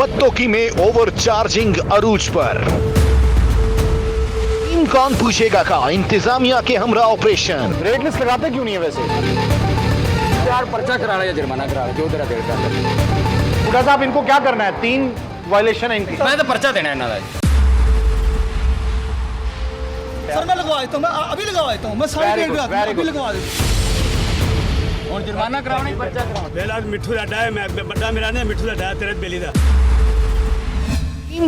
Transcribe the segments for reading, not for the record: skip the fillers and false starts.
पत्तोकी में over charging अरूज पर कौन पूछेगा का इंतजामिया के हमरा ऑपरेशन। रेट लिस्ट लगाते क्यों नहीं है वैसे? यार पर्चा करा रहा है, जुर्माना करा रहा है, जो तेरा देर का बुढ़ा साहब इनको क्या करना है? 3 वायलेशन है इनकी। मैं तो पर्चा देना है ना। सर मैं लगवा देता हूँ, मैं अभी लगवा देता हूँ, मैं सारी डेट अभी लगवा देता हूँ। और जुर्माना कराना ही पर्चा कराना। बेला मिठू दा है, मैं बड़ा मेरा ने मिठू दा है तेरे बेली दा।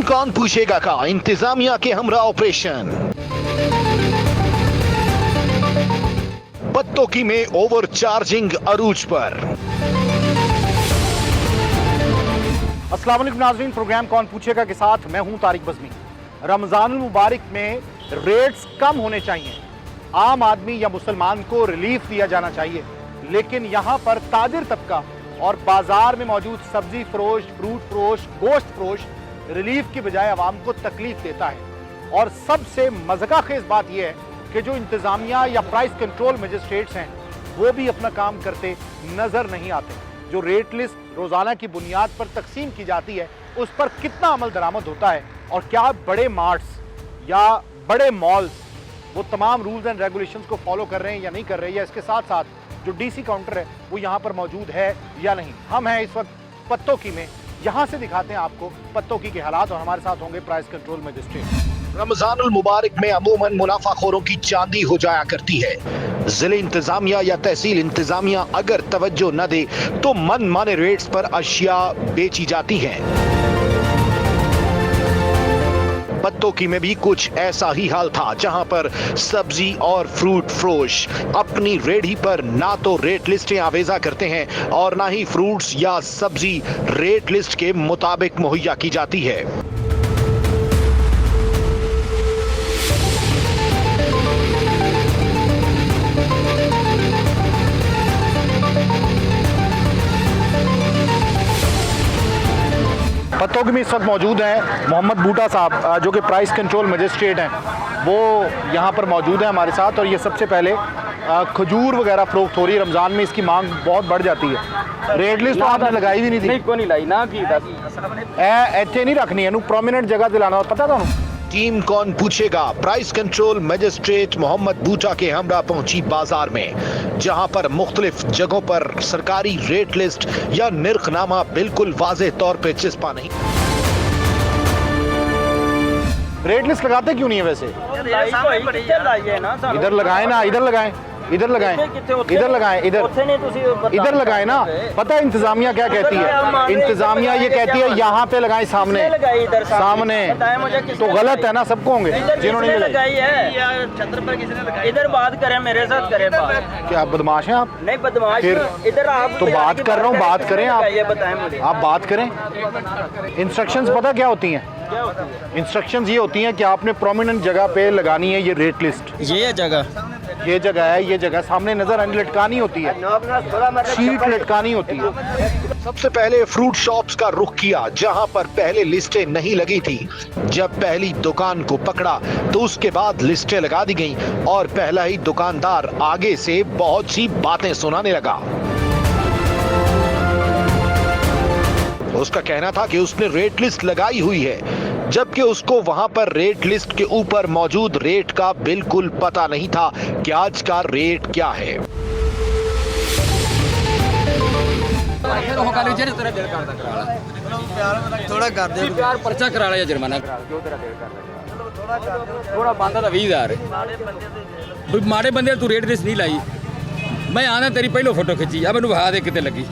कौन पूछेगा का इंतजामिया के हमरा ऑपरेशन। पत्तोकी में ओवर चार्जिंग अरूज पर। अस्सलाम वालेकुम नाज़रीन, प्रोग्राम कौन पूछेगा के साथ मैं हूं तारिक बज़मी। रमज़ानुल मुबारक में रेट्स कम होने चाहिए, आम आदमी या मुसलमान को रिलीफ दिया जाना चाहिए, लेकिन यहां पर ताजिर तबका और बाजार में मौजूद सब्जी फरोश, फ्रूट फरोश, गोश्त फरोश रिलीफ की बजाय आवाम को तकलीफ देता है। और सबसे मज़ाक़खेज़ बात यह है कि जो इंतज़ामिया या प्राइस कंट्रोल मजिस्ट्रेट्स हैं वो भी अपना काम करते नज़र नहीं आते। जो रेट लिस्ट रोज़ाना की बुनियाद पर तकसीम की जाती है उस पर कितना अमल दरामद होता है, और क्या बड़े मार्ट्स या बड़े मॉल्स वो तमाम रूल्स एंड रेगुलेशंस को फॉलो कर रहे हैं या नहीं कर रहे हैं, या इसके साथ साथ जो डीसी काउंटर है वो यहाँ पर मौजूद है या नहीं। हम हैं इस वक्त पत्तोकी में, यहाँ से दिखाते हैं आपको पत्तोकी के हालात, और हमारे साथ होंगे प्राइस कंट्रोल मजिस्ट्रेट। रमजानुल मुबारक में अमूमन मुनाफाखोरों की चांदी हो जाया करती है। जिले इंतजामिया या तहसील इंतजामिया अगर तवज्जो न दे तो मन माने रेट्स पर अशिया बेची जाती हैं। पत्तोकी में भी कुछ ऐसा ही हाल था, जहां पर सब्जी और फ्रूट फरोश अपनी रेडी पर ना तो रेट लिस्टें आवेजा करते हैं और ना ही फ्रूट्स या सब्जी रेट लिस्ट के मुताबिक मुहैया की जाती है। पत्तोकी में इस वक्त मौजूद हैं मोहम्मद बूटा साहब, जो कि प्राइस कंट्रोल मजिस्ट्रेट हैं। वो यहाँ पर मौजूद हैं हमारे साथ, और ये सबसे पहले खजूर वगैरह फरोख्त हो रही है। रमज़ान में इसकी मांग बहुत बढ़ जाती है। रेट लिस्ट तो आपने लगाई भी नहीं थी? नहीं, को नहीं लाई ना की इतने नहीं रखनी है, प्रोमिनेंट जगह दिलाना पता था। टीम कौन पूछेगा प्राइस कंट्रोल मजिस्ट्रेट मोहम्मद बूटा के हमरा पहुंची बाजार में, जहां पर मुख्तलिफ जगहों पर सरकारी रेट लिस्ट या निर्खनामा बिल्कुल वाज़ेह तौर पे चिस्पा नहीं। रेट लिस्ट लगाते क्यों नहीं है वैसे? इधर लगाए ना, इधर लगाए, इधर लगाए, इधर लगाए, इधर लगाए ना। पता है इंतजामिया क्या कहती है? इंतजामिया ये कहती है यहाँ पे लगाए, सामने सामने। तो गलत है ना, सबको होंगे जिन्होंने लगाई है। छत्र पर किसने लगाई? इधर बात करें, मेरे साथ करें बात। क्या बदमाश हैं आप? नहीं बदमाश, फिर इधर आप तो बात कर रहा हूँ, बात करें आप। ये बताएं मुझे, आप बात करें। इंस्ट्रक्शंस पता क्या होती हैं? इंस्ट्रक्शंस ये होती हैं कि आपने प्रोमिनेंट जगह पे लगानी है ये रेट लिस्ट। ये जगह, ये जगह है, ये जगह सामने नजर आने लटकानी होती है, शीट लटकानी होती है। सबसे पहले फ्रूट शॉप्स का रुख किया, जहां पर पहले लिस्टें नहीं लगी थी। जब पहली दुकान को पकड़ा तो उसके बाद लिस्टें लगा दी गईं और पहला ही दुकानदार आगे से बहुत सी बातें सुनाने लगा। उसका कहना था कि उसने रेट लिस्ट लगाई हुई है, जबकि उसको वहां पर रेट लिस्ट के ऊपर मौजूद रेट का बिल्कुल पता नहीं था कि आज का रेट क्या है। थोड़ा कर दे यार पर्चा करा रहा है, जुर्माना करा जो तेरा देर का थोड़ा बांधा था 20,000। माड़े बंदे तू रेट लिस्ट नहीं लाई। मैं आना तेरी पहलो फोटो खिंची, अब मैंने वहा दे कितने लगी।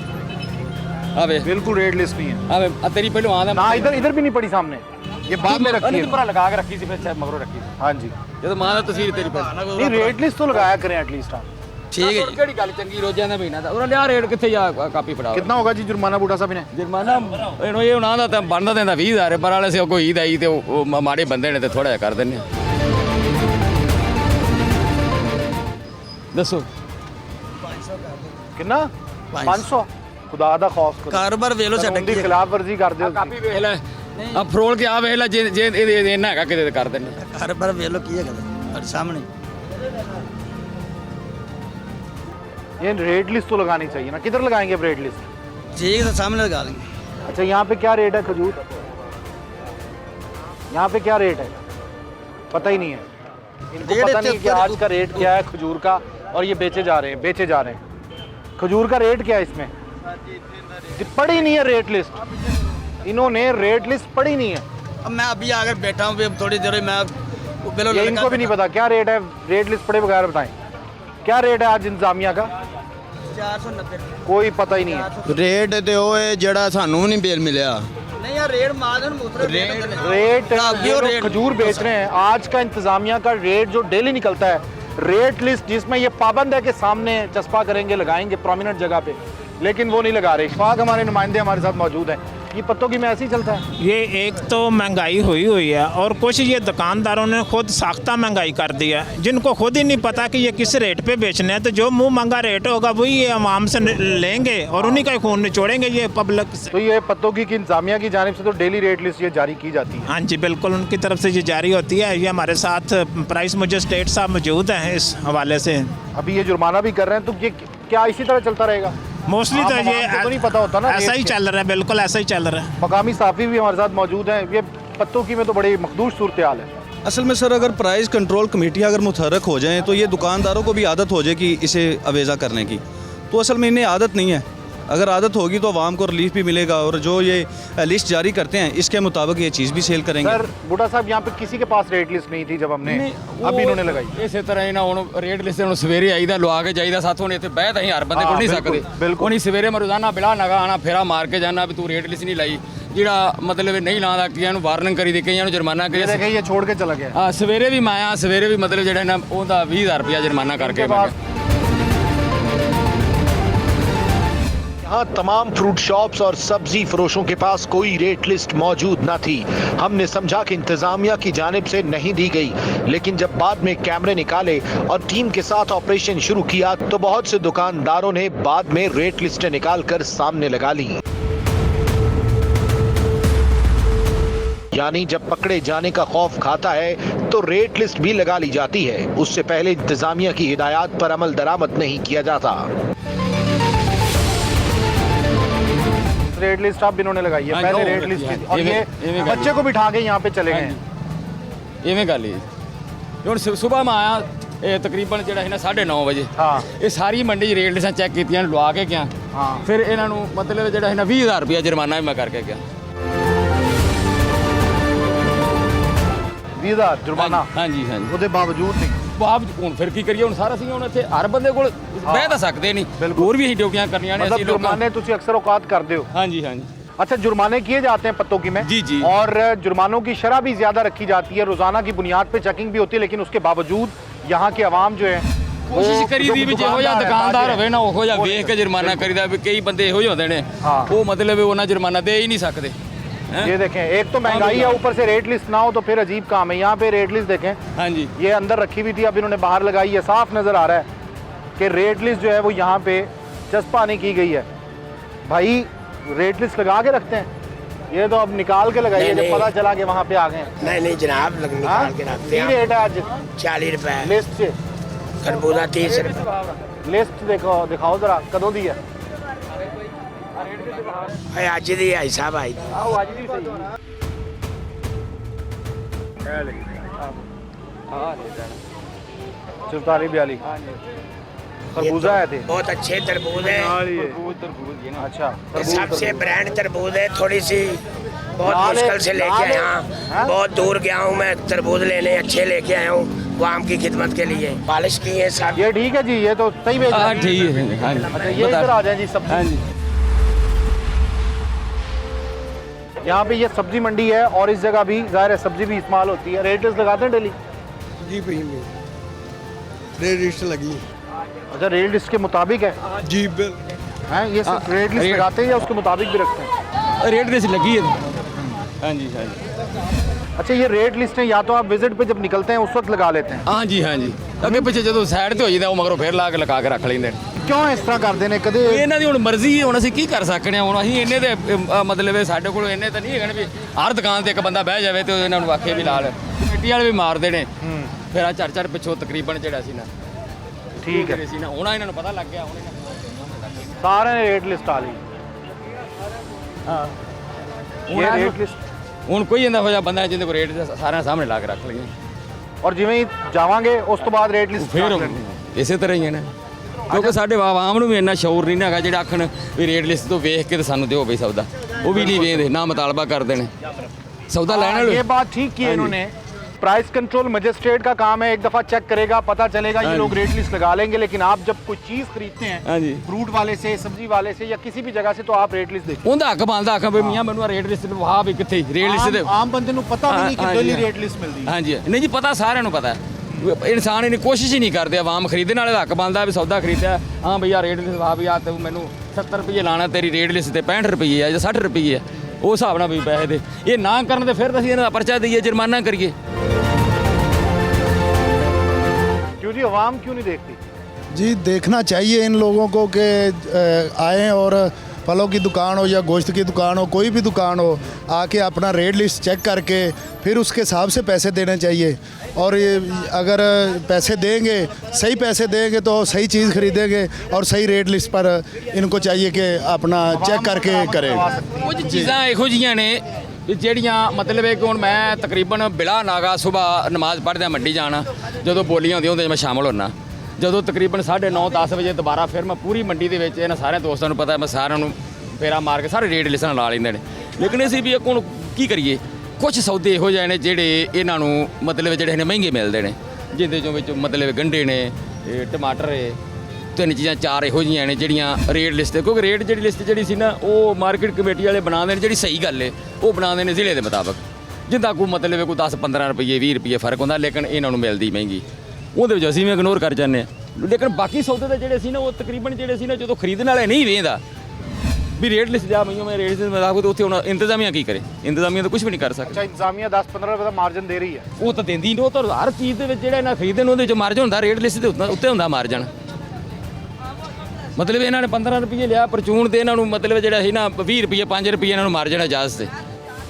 अबे बिल्कुल रेट लिस्ट नहीं है। अबे तेरी पहलो आना ना, इधर इधर भी नहीं पड़ी सामने, ये बाद में रखी है। पूरा लगा के रखी सी, फिर मगरो रखी सी। हाँ जी, ये तो मां दा तस्वीर तेरी पर नहीं रेट लिस्ट तो लगाया करें एटलीस्ट आप। ठीक है जी। केड़ी गल चंगी, रोजां दा महीना दा उन्होंने यार रेट किथे जा कापी फड़ा। कितना होगा जी जुर्माना बूटा साहब ने? जुर्माना ਇਹਨੂੰ ਇਹ ਉਹਨਾਂ ਦਾ ਤਾਂ ਬਣਦਾ ਦਿੰਦਾ 20,000 ਪਰ ਵਾਲੇ ਸੇ ਕੋਈ ਈਦ ਆਈ ਤੇ ਉਹ ਮਾੜੇ ਬੰਦੇ ਨੇ ਤੇ ਥੋੜਾ ਜਿਹਾ ਕਰ ਦਿੰਨੇ। ਦੱਸੋ कितना? 500। खुदा दा खौफ करो, ਕਾਰੋਬਾਰ ਵੇਖ ਲੋ ਛੱਡ कानून दी खिलाफ वर्जी कर दे। ਕਾਪੀ ਵੇਖ ਲੈ, ਆ ਫਰੋਲ ਕੇ ਆ ਵੇਖ ਲੈ, ਜੇ ਜੇ ਇਹਨਾਂ ਹੈਗਾ ਕਿਤੇ ਤੇ ਕਰ ਦਿੰਨੇ। ਕਾਰੋਬਾਰ ਵੇਖ ਲੋ ਕੀ ਹੈਗਾ ਤੁਹਾਡੇ ਸਾਹਮਣੇ। ये रेट लिस्ट तो लगानी चाहिए ना, किधर लगाएंगे अब रेट लिस्ट? ठीक है, सामने लगा लेंगे। अच्छा, यहाँ पे क्या रेट है खजूर? यहाँ पे क्या रेट है पता ही नहीं है इनको, पता नहीं कि आज का रेट क्या है खजूर का, और ये बेचे जा रहे हैं। खजूर का रेट क्या है इसमें? पढ़ी नहीं है रेट लिस्ट, इन्होंने रेट लिस्ट पढ़ी नहीं है। अब मैं अभी आकर बैठा हूँ, थोड़ी देर में ये इनको भी नहीं पता क्या रेट है, रेट लिस्ट पढ़े बगैर बताएं क्या रेट है आज इंतजामिया का? 490 कोई पता ही नहीं है रेट ते ਉਹ ਹੈ ਜਿਹੜਾ ਸਾਨੂੰ ਨਹੀਂ ਬਿੱਲ ਮਿਲਿਆ। नहीं यार रेट मादन रेट ये लोग खजूर बेच रहे हैं। आज का इंतजामिया का रेट जो डेली निकलता है, रेट लिस्ट जिसमें ये पाबंद है कि सामने चस्पा करेंगे, लगाएंगे प्रोमिनेंट जगह पे, लेकिन वो नहीं लगा रहे। इशफाक हमारे नुमाइंदे हमारे साथ मौजूद हैं। ये पत्तों की में ऐसे ही चलता है। ये एक तो महंगाई हुई है और कुछ ये दुकानदारों ने खुद साख्ता महंगाई कर दिया, जिनको खुद ही नहीं पता कि ये किस रेट पे बेचने हैं। तो जो मुंह महंगा रेट होगा वही ये आवाम से लेंगे और उन्हीं का खून निचोड़ेंगे ये पब्लिक से। तो ये पत्तों की इंतजामिया की जानिब से तो डेली रेट लिस्ट ये जारी की जाती है? हाँ जी बिल्कुल, उनकी तरफ से ये जारी होती है। ये हमारे साथ प्राइस मजिस्ट्रेट साहब मौजूद हैं इस हवाले से। अभी ये जुर्माना भी कर रहे हैं, तो ये क्या इसी तरह चलता रहेगा? मोस्टली तो ये तो नहीं पता होता ना, ऐसा ही चल रहा है, बिल्कुल ऐसा ही चल रहा है। मकामी साफ़ी भी हमारे साथ मौजूद हैं। ये पत्तों की में तो बड़ी मखदूश सूरत हाल है। असल में सर, अगर प्राइस कंट्रोल कमेटी अगर मुतहरक हो जाए तो ये दुकानदारों को भी आदत हो जाए कि इसे अवेज़ा करने की, तो असल में इन्हें आदत नहीं है। अगर आदत होगी तो आवाम को रिलीफ भी मिलेगा, और जो ये लिस्ट जारी करते हैं इसके मुताबिक ये चीज़ भी सेल करेंगे। सर बूढ़ा साहब, यहाँ पे किसी के पास रेट लिस्ट नहीं थी जब हमने अभी इन्होंने लगाई। इसे तरह ही ना ਹੁਣ ਰੇਟ ਲਿਸਟ ਹੁਣ ਸਵੇਰੇ ਆਈਦਾ ਲਵਾ ਕੇ ਜਾਈਦਾ, ਸਾਥੋਂ ਨੇ ਇੱਥੇ ਬਹਿ ਤਾਂ ਹੀ ਹਰ ਬੰਦੇ ਕੋਲ ਨਹੀਂ ਸਕਦੇ। ਬਿਲਕੁਲ। ਉਹਨੀ ਸਵੇਰੇ ਮੈਂ ਰੋਜ਼ਾਨਾ ਬਿਲਾ ਨਗਾ ਆਣਾ ਫੇਰਾ ਮਾਰ ਕੇ ਜਾਣਾ ਵੀ ਤੂੰ ਰੇਟ ਲਿਸਟ ਨਹੀਂ ਲਾਈ, ਜਿਹੜਾ ਮਤਲਬ ਨਹੀਂ ਲਾਉਂਦਾ ਕਈਆਂ ਨੂੰ ਵਾਰਨਿੰਗ ਕਰੀ ਦੇ, ਕਈਆਂ ਨੂੰ ਜੁਰਮਾਨਾ ये देखें, ये छोड़ के चला गया। ਸਵੇਰੇ ਵੀ ਮੈਂ ਆਇਆ, ਸਵੇਰੇ ਵੀ ਮਤਲਬ ਜਿਹੜਾ ਨਾ ਉਹਦਾ 20000 ਰੁਪਇਆ ਜੁਰਮਾਨਾ ਕਰਕੇ ਮੈਂ ਗਿਆ। यहाँ तमाम फ्रूट शॉप्स और सब्जी फरोशों के पास कोई रेट लिस्ट मौजूद न थी। हमने समझा कि इंतजामिया की जानिब से नहीं दी गई, लेकिन जब बाद में कैमरे निकाले और टीम के साथ ऑपरेशन शुरू किया तो बहुत से दुकानदारों ने बाद में रेट लिस्टें निकालकर सामने लगा ली। यानी जब पकड़े जाने का खौफ खाता है तो रेट लिस्ट भी लगा ली जाती है। उससे पहले इंतजामिया की हिदायत पर अमल दरामद नहीं किया जाता। रेट लिस्ट आप इन्होंने लगाई है, पहले रेट लिस्ट थी, और ये बच्चे को बिठा के यहाँ पे चले गए। ਇਵੇਂ ਗੱਲ ਹੀ ਹੁਣ ਸਵੇਰ ਮੈਂ ਆਇਆ, ਇਹ ਤਕਰੀਬਨ ਜਿਹੜਾ ਹੈ ਨਾ 9:30 ਵਜੇ। ਹਾਂ। ਇਹ ਸਾਰੀ ਮੰਡੀ 'ਚ ਰੇਟ ਲਿਸਟਾਂ ਚੈੱਕ ਕੀਤੀਆਂ, ਲਵਾ ਕੇ ਗਿਆ। ਹਾਂ। ਫਿਰ ਇਹਨਾਂ ਨੂੰ ਮਤਲਬ ਜਿਹੜਾ ਹੈ ਨਾ 20000 ਰੁਪਇਆ ਜੁਰਮਾਨਾ ਵੀ ਮੈਂ ਕਰਕੇ ਗਿਆ। 20,000 जुर्माना? ਹਾਂਜੀ ਹਾਂਜੀ। ਉਹਦੇ ਬਾਵਜੂਦ ਨਹੀਂ? ਬਾਵਜੂਦ ਹੁਣ ਫਿਰ ਕੀ ਕਰੀਏ, ਹੁਣ ਸਾਰਾ ਅਸੀਂ ਹੁਣ ਇੱਥੇ ਹਰ ਬੰਦੇ ਕੋਲ ਬਹਿ ਤਾਂ ਸਕਦੇ ਨਹੀਂ, ਹੋਰ ਵੀ ਅਸੀਂ ਡਿਊਟੀਆਂ ਕਰਨੀਆਂ ਨੇ। मतलब जुर्माने तुसी अक्सर औकात करते हो? ਹਾਂਜੀ ਹਾਂਜੀ। अच्छा, जुर्माने किए जाते हैं पत्तों की में? जी, जी। और जुर्मानों की शरह भी ज्यादा रखी जाती है, रोजाना की बुनियाद पे चेकिंग भी होती है, लेकिन उसके बावजूद यहाँ के आवाम जो है ਕੋਸ਼ਿਸ਼ ਕਰੀਦੀ ਵੀ ਜਿਹੋ ਜਿਹਾ ਦੁਕਾਨਦਾਰ ਹੋਵੇ ਨਾ ਉਹੋ ਜਿਹਾ ਵੇਖ ਕੇ ਜੁਰਮਾਨਾ ਕਰੀਦਾ। ਵੀ ਕਈ ਬੰਦੇ ਇਹੋ ਜਿਹੇ ਹੁੰਦੇ ਨੇ, ਉਹ ਮਤਲਬ ਉਹਨਾਂ ਜੁਰਮਾਨਾ ਦੇ ਹੀ ਨਹੀਂ ਸਕਦੇ। ये देखें, एक तो महंगाई है, ऊपर से रेट लिस्ट ना हो तो फिर अजीब काम है। यहाँ पे रेट लिस्ट देखें, हाँ जी, ये अंदर रखी हुई थी, अब इन्होंने बाहर लगाई है। साफ नजर आ रहा है कि रेट लिस्ट जो है वो यहाँ पे चस्पा नहीं की गई है। भाई रेट लिस्ट लगा के रखते हैं, ये तो अब निकाल के लगाई है जब पता चला कि वहाँ पे आ गए। नहीं जनाब, निकाल के रखते हैं। रेट है आज 40 रुपए लिस्ट से, खरबूजा 30 रुपए। लिस्ट देखो, दिखाओ जरा कदों दी है? आज दी आई साहब आई। चौतालीस 42 खरबूजा है थे, बहुत अच्छे तरबूज है। अच्छा, सबसे ब्रांड तरबूज है। थोड़ी सी बहुत मुश्किल से लेके आया हूँ, बहुत दूर गया हूँ मैं तरबूज लेने, अच्छे लेके आया हूँ वो आम की खिदमत के लिए। पॉलिश की है सब। ये ठीक है जी, ये तो सही बेच रहे हैं। ठीक है। हाँ जी। अच्छा, ये इधर आ जाए जी सब्जी। हाँ जी। यहाँ पे ये सब्जी मंडी है और इस जगह भी जाहिर है सब्जी भी इस्तेमाल होती है। रेट लिस्ट लगाते हैं डेली? जी रेट लिस्ट लगी। अच्छा, रेट लिस्ट के मुताबिक है जी हैं? ये सिर्फ रेट लिस्ट लगाते हैं या उसके मुताबिक भी रखते हैं? रेट लिस्ट लगी है। हाँ जी हाँ जी। अच्छा, ये रेट लिस्टें या तो आप विजिट पे जब निकलते हैं उस वक्त लगा लेते हैं? हाँ जी हाँ जी। ਅੱਗੇ ਪਿੱਛੇ ਜਦੋਂ ਸਾਈਡ ਤੇ ਹੋ ਜਾਂਦਾ ਉਹ ਮਗਰੋਂ ਫੇਰ ਲਾ ਕੇ ਲਗਾ ਕੇ ਰੱਖ ਲੈਂਦੇ ਨੇ। क्यों इस तरह करते हैं? कदे ਇਹਨਾਂ ਦੀ ਹੁਣ ਮਰਜ਼ੀ ਹੈ, ਹੁਣ ਅਸੀਂ ਕੀ ਕਰ ਸਕਦੇ ਹਾਂ। ਹੁਣ ਅਸੀਂ ਇੰਨੇ ਦੇ ਮਤਲਬ ਸਾਡੇ ਕੋਲ ਇੰਨੇ ਤਾਂ ਨਹੀਂ ਹੈਗੇ ਵੀ ਹਰ ਦੁਕਾਨ ਤੇ ਇੱਕ ਬੰਦਾ ਬਹਿ ਜਾਵੇ ਤੇ ਇਹਨਾਂ ਨੂੰ ਆਖੇ ਵੀ ਲਾ ਲੈ। ਕਮੇਟੀ ਵਾਲੇ ਵੀ ਮਾਰਦੇ ਨੇ। ਫਿਰ ਆ ਚਾਰ ਪਿੱਛੋਂ ਤਕਰੀਬਨ ਜਿਹੜਾ ਸੀ ਨਾ ठीक है, ਸੀ ਨਾ ਹੁਣ ਇਹਨਾਂ ਨੂੰ ਪਤਾ ਲੱਗ ਗਿਆ। ਹੁਣ सारे ने रेट लिस्ट डाली। हाँ, ये रेट लिस्ट ਹੁਣ ਕੋਈ ਇਹਦਾ ਹੋਇਆ ਬੰਦਾ ਜਿਹਦੇ ਕੋਲ ਰੇਟ ਸਾਰਿਆਂ ਸਾਹਮਣੇ ਲਾ ਕੇ ਰੱਖ ਲਈਏ ਔਰ ਜਿਵੇਂ ਹੀ ਜਾਵਾਂਗੇ ਉਸ ਤੋਂ ਬਾਅਦ ਰੇਟ ਲਿਸਟ ਫਿਰ ਇਸੇ ਤਰ੍ਹਾਂ ਹੀ ਹੈ ਨਾ, ਕਿਉਂਕਿ ਸਾਡੇ ਆਵਾਮ ਨੂੰ ਵੀ ਇੰਨਾ ਸ਼ੌਰ ਨਹੀਂ ਨਾ ਹੈਗਾ ਜਿਹੜਾ ਆਖਣ ਵੀ ਰੇਟ ਲਿਸਟ ਤੋਂ ਵੇਖ ਕੇ ਤੇ ਸਾਨੂੰ ਦਿਓ ਬਈ ਸੌਦਾ, ਉਹ ਵੀ ਨਹੀਂ ਵੇਚਦੇ ਨਾ ਮੁਤਾਲਬਾ ਕਰਦੇ ਨੇ सौदा लेना ये बात ठीक की है इन्होंने। प्राइस कंट्रोल मजिस्ट्रेट का काम है, एक दफा चेक करेगा, पता चलेगा ये लोग रेट लिस्ट लगा लेंगे, लेकिन आप जब कोई चीज खरीदते हैं फ्रूट वाले से, सब्जी वाले से या किसी भी जगह से, तो आप रेट लिस्ट देखते ਉਹਦਾ ਹੱਕ ਬਣਦਾ ਆਖਾਂ ਵੀ ਮੀਆਂ ਮੈਨੂੰ ਰੇਟ ਲਿਸਟ ਵਾਹ ਵੀ ਕਿੱਥੇ ਰੇਟ ਲਿਸਟ ਦੇ आम बंदे ਨੂੰ ਪਤਾ ਵੀ ਨਹੀਂ ਕਿ ਡੇਲੀ ਰੇਟ ਲਿਸਟ ਮਿਲਦੀ ਹੈ। ਹਾਂਜੀ ਨਹੀਂ ਜੀ ਪਤਾ ਸਾਰਿਆਂ ਨੂੰ ਪਤਾ ਇਨਸਾਨ ਇਹਨੀ ਕੋਸ਼ਿਸ਼ ਹੀ ਨਹੀਂ ਕਰਦੇ ਆਵਾਮ ਖਰੀਦਣ ਵਾਲੇ ਦਾ ਹੱਕ ਬਣਦਾ ਵੀ ਸੌਦਾ ਖਰੀਦਿਆ ਹਾਂ ਭਈਆ ਰੇਟ ਲਿਸਟ ਵਾਹ ਵੀ ਆ ਤੂੰ ਮੈਨੂੰ 70 ਰੁਪਏ ਲਾਣਾ ਤੇਰੀ ਰੇਟ ਲਿਸਟ ਤੇ 65 ਰੁਪਏ ਆ ਜਾਂ 60 ਰੁਪਏ ਆ ਉਸ ਹਿਸਾਬ ਨਾਲ ਵੀ ਪੈਸੇ ਦੇ ਇਹ ਨਾ ਕਰਨ ਤੇ ਫਿਰ ਅਸੀਂ ਇਹਨਾਂ ਦਾ ਪਰਚਾ ਦਈਏ ਜੁਰਮਾਨਾ ਕਰੀਏ। क्यों जी आवाम क्यों नहीं देखती? जी देखना चाहिए इन लोगों को कि आएँ और फलों की दुकान हो या गोश्त की दुकान हो, कोई भी दुकान हो, आके अपना रेट लिस्ट चेक करके फिर उसके हिसाब से पैसे देने चाहिए। और ये अगर पैसे देंगे, सही पैसे देंगे तो सही चीज़ खरीदेंगे और सही रेट लिस्ट पर इनको चाहिए कि अपना चेक करके करें। ਕੁਝ ਚੀਜ਼ਾਂ ਇਹੋ ਜਿਹੀਆਂ ਨੇ ਵੀ ਜਿਹੜੀਆਂ ਮਤਲਬ ਹੈ ਕਿ ਹੁਣ ਮੈਂ ਤਕਰੀਬਨ ਬਿਲਾ ਨਾਗਾ ਸਵੇਰ ਨਮਾਜ਼ ਪੜ੍ਹਦਿਆਂ ਮੰਡੀ ਜਾਣਾ, ਜਦੋਂ ਬੋਲੀਆਂ ਹੁੰਦੀਆਂ ਉਹਦੇ 'ਚ ਮੈਂ ਸ਼ਾਮਲ ਹੋਣਾ, ਜਦੋਂ ਤਕਰੀਬਨ 9:30 10 ਵਜੇ ਦੁਬਾਰਾ ਫਿਰ ਮੈਂ ਪੂਰੀ ਮੰਡੀ ਦੇ ਵਿੱਚ ਇਹਨਾਂ ਸਾਰਿਆਂ ਦੋਸਤਾਂ ਨੂੰ ਪਤਾ ਮੈਂ ਸਾਰਿਆਂ ਨੂੰ ਫੇਰਾ ਮਾਰ ਕੇ ਸਾਰੇ ਰੇਟ ਲਿਸਟਾਂ ਲਾ ਲੈਂਦੇ ਨੇ। ਲੇਕਿਨ ਅਸੀਂ ਵੀ ਹੁਣ ਕੀ ਕਰੀਏ, ਕੁਝ ਸੌਦੇ ਇਹੋ ਜਿਹੇ ਨੇ ਜਿਹੜੇ ਇਹਨਾਂ ਨੂੰ ਮਤਲਬ ਜਿਹੜੇ ਨੇ ਮਹਿੰਗੇ ਮਿਲਦੇ ਨੇ, ਜਿਹਦੇ ਚੋਂ ਵਿੱਚ ਮਤਲਬ ਗੰਢੇ ਨੇ, ਟਮਾਟਰ ਹੈ, ਤਿੰਨ ਚੀਜ਼ਾਂ ਚਾਰ ਇਹੋ ਜਿਹੀਆਂ ਨੇ ਜਿਹੜੀਆਂ ਰੇਟ ਲਿਸਟ, ਕਿਉਂਕਿ ਰੇਟ ਜਿਹੜੀ ਲਿਸਟ ਜਿਹੜੀ ਸੀ ਨਾ ਉਹ ਮਾਰਕੀਟ ਕਮੇਟੀ ਵਾਲੇ ਬਣਾਉਂਦੇ ਨੇ, ਜਿਹੜੀ ਸਹੀ ਗੱਲ ਹੈ ਉਹ ਬਣਾਉਂਦੇ ਨੇ ਜ਼ਿਲ੍ਹੇ ਦੇ ਮੁਤਾਬਕ, ਜਿੱਦਾਂ ਕੋਈ ਮਤਲਬ ਕੋਈ 10-15 ਰੁਪਏ 20 ਰੁਪਏ ਫਰਕ ਹੁੰਦਾ, ਲੇਕਿਨ ਇਹਨਾਂ ਨੂੰ ਮਿਲਦੀ ਮਹਿੰਗੀ, ਉਹਦੇ ਵਿੱਚ ਅਸੀਂ ਵੀ ਇਗਨੋਰ ਕਰ ਜਾਂਦੇ ਹਾਂ। ਲੇਕਿਨ ਬਾਕੀ ਸੌਦੇ ਦੇ ਜਿਹੜੇ ਸੀ ਨਾ ਉਹ ਤਕਰੀਬਨ ਜਿਹੜੇ ਸੀ ਨਾ ਜਦੋਂ ਖਰੀਦਣ ਵਾਲੇ ਨਹੀਂ ਵੇਚਦਾ ਵੀ ਰੇਟ ਲਿਸਟ ਜਾ ਮਈਓ ਮੈਂ ਰੇਟ ਲਿਸਟ ਮੁਤਾਬਕ, ਉੱਥੇ ਹੁਣ ਇੰਤਜ਼ਾਮੀਆ ਕੀ ਕਰੇ, ਇੰਤਜ਼ਾਮੀਆ ਤਾਂ ਕੁਝ ਵੀ ਨਹੀਂ ਕਰ ਸਕਦਾ। ਅੱਛਾ ਇੰਤਜ਼ਾਮੀਆ 10-15 ਰੁਪਏ ਦਾ ਮਾਰਜਨ ਦੇ ਰਹੀ ਹੈ, ਉਹ ਤਾਂ ਦਿੰਦੀ ਨਹੀਂ, ਉਹ ਤਾਂ ਹਰ ਚੀਜ਼ ਦੇ ਵਿੱਚ ਜਿਹੜਾ ਇਹਨਾਂ ਖਰੀਦਣ ਉਹਦੇ ਵਿੱਚ ਮਾਰਜਨ ਹੁੰਦਾ, ਰੇਟ ਲਿਸਟ ਦੇ ਉੱਤੇ ਹੁੰਦਾ ਮਾਰਜਨ। ਮਤਲਬ ਇਹਨਾਂ ਨੇ 15 ਰੁਪਏ ਲਿਆ ਪਰਚੂਨ ਤੇ ਇਹਨਾਂ ਨੂੰ ਮਤਲਬ ਜਿਹੜਾ ਸੀ ਨਾ 20 ਰੁਪਏ 5 ਰੁਪਏ ਇਹਨਾਂ ਨੂੰ ਮਾਰਜਨ ਇਜਾਜ਼ਤ ਤੇ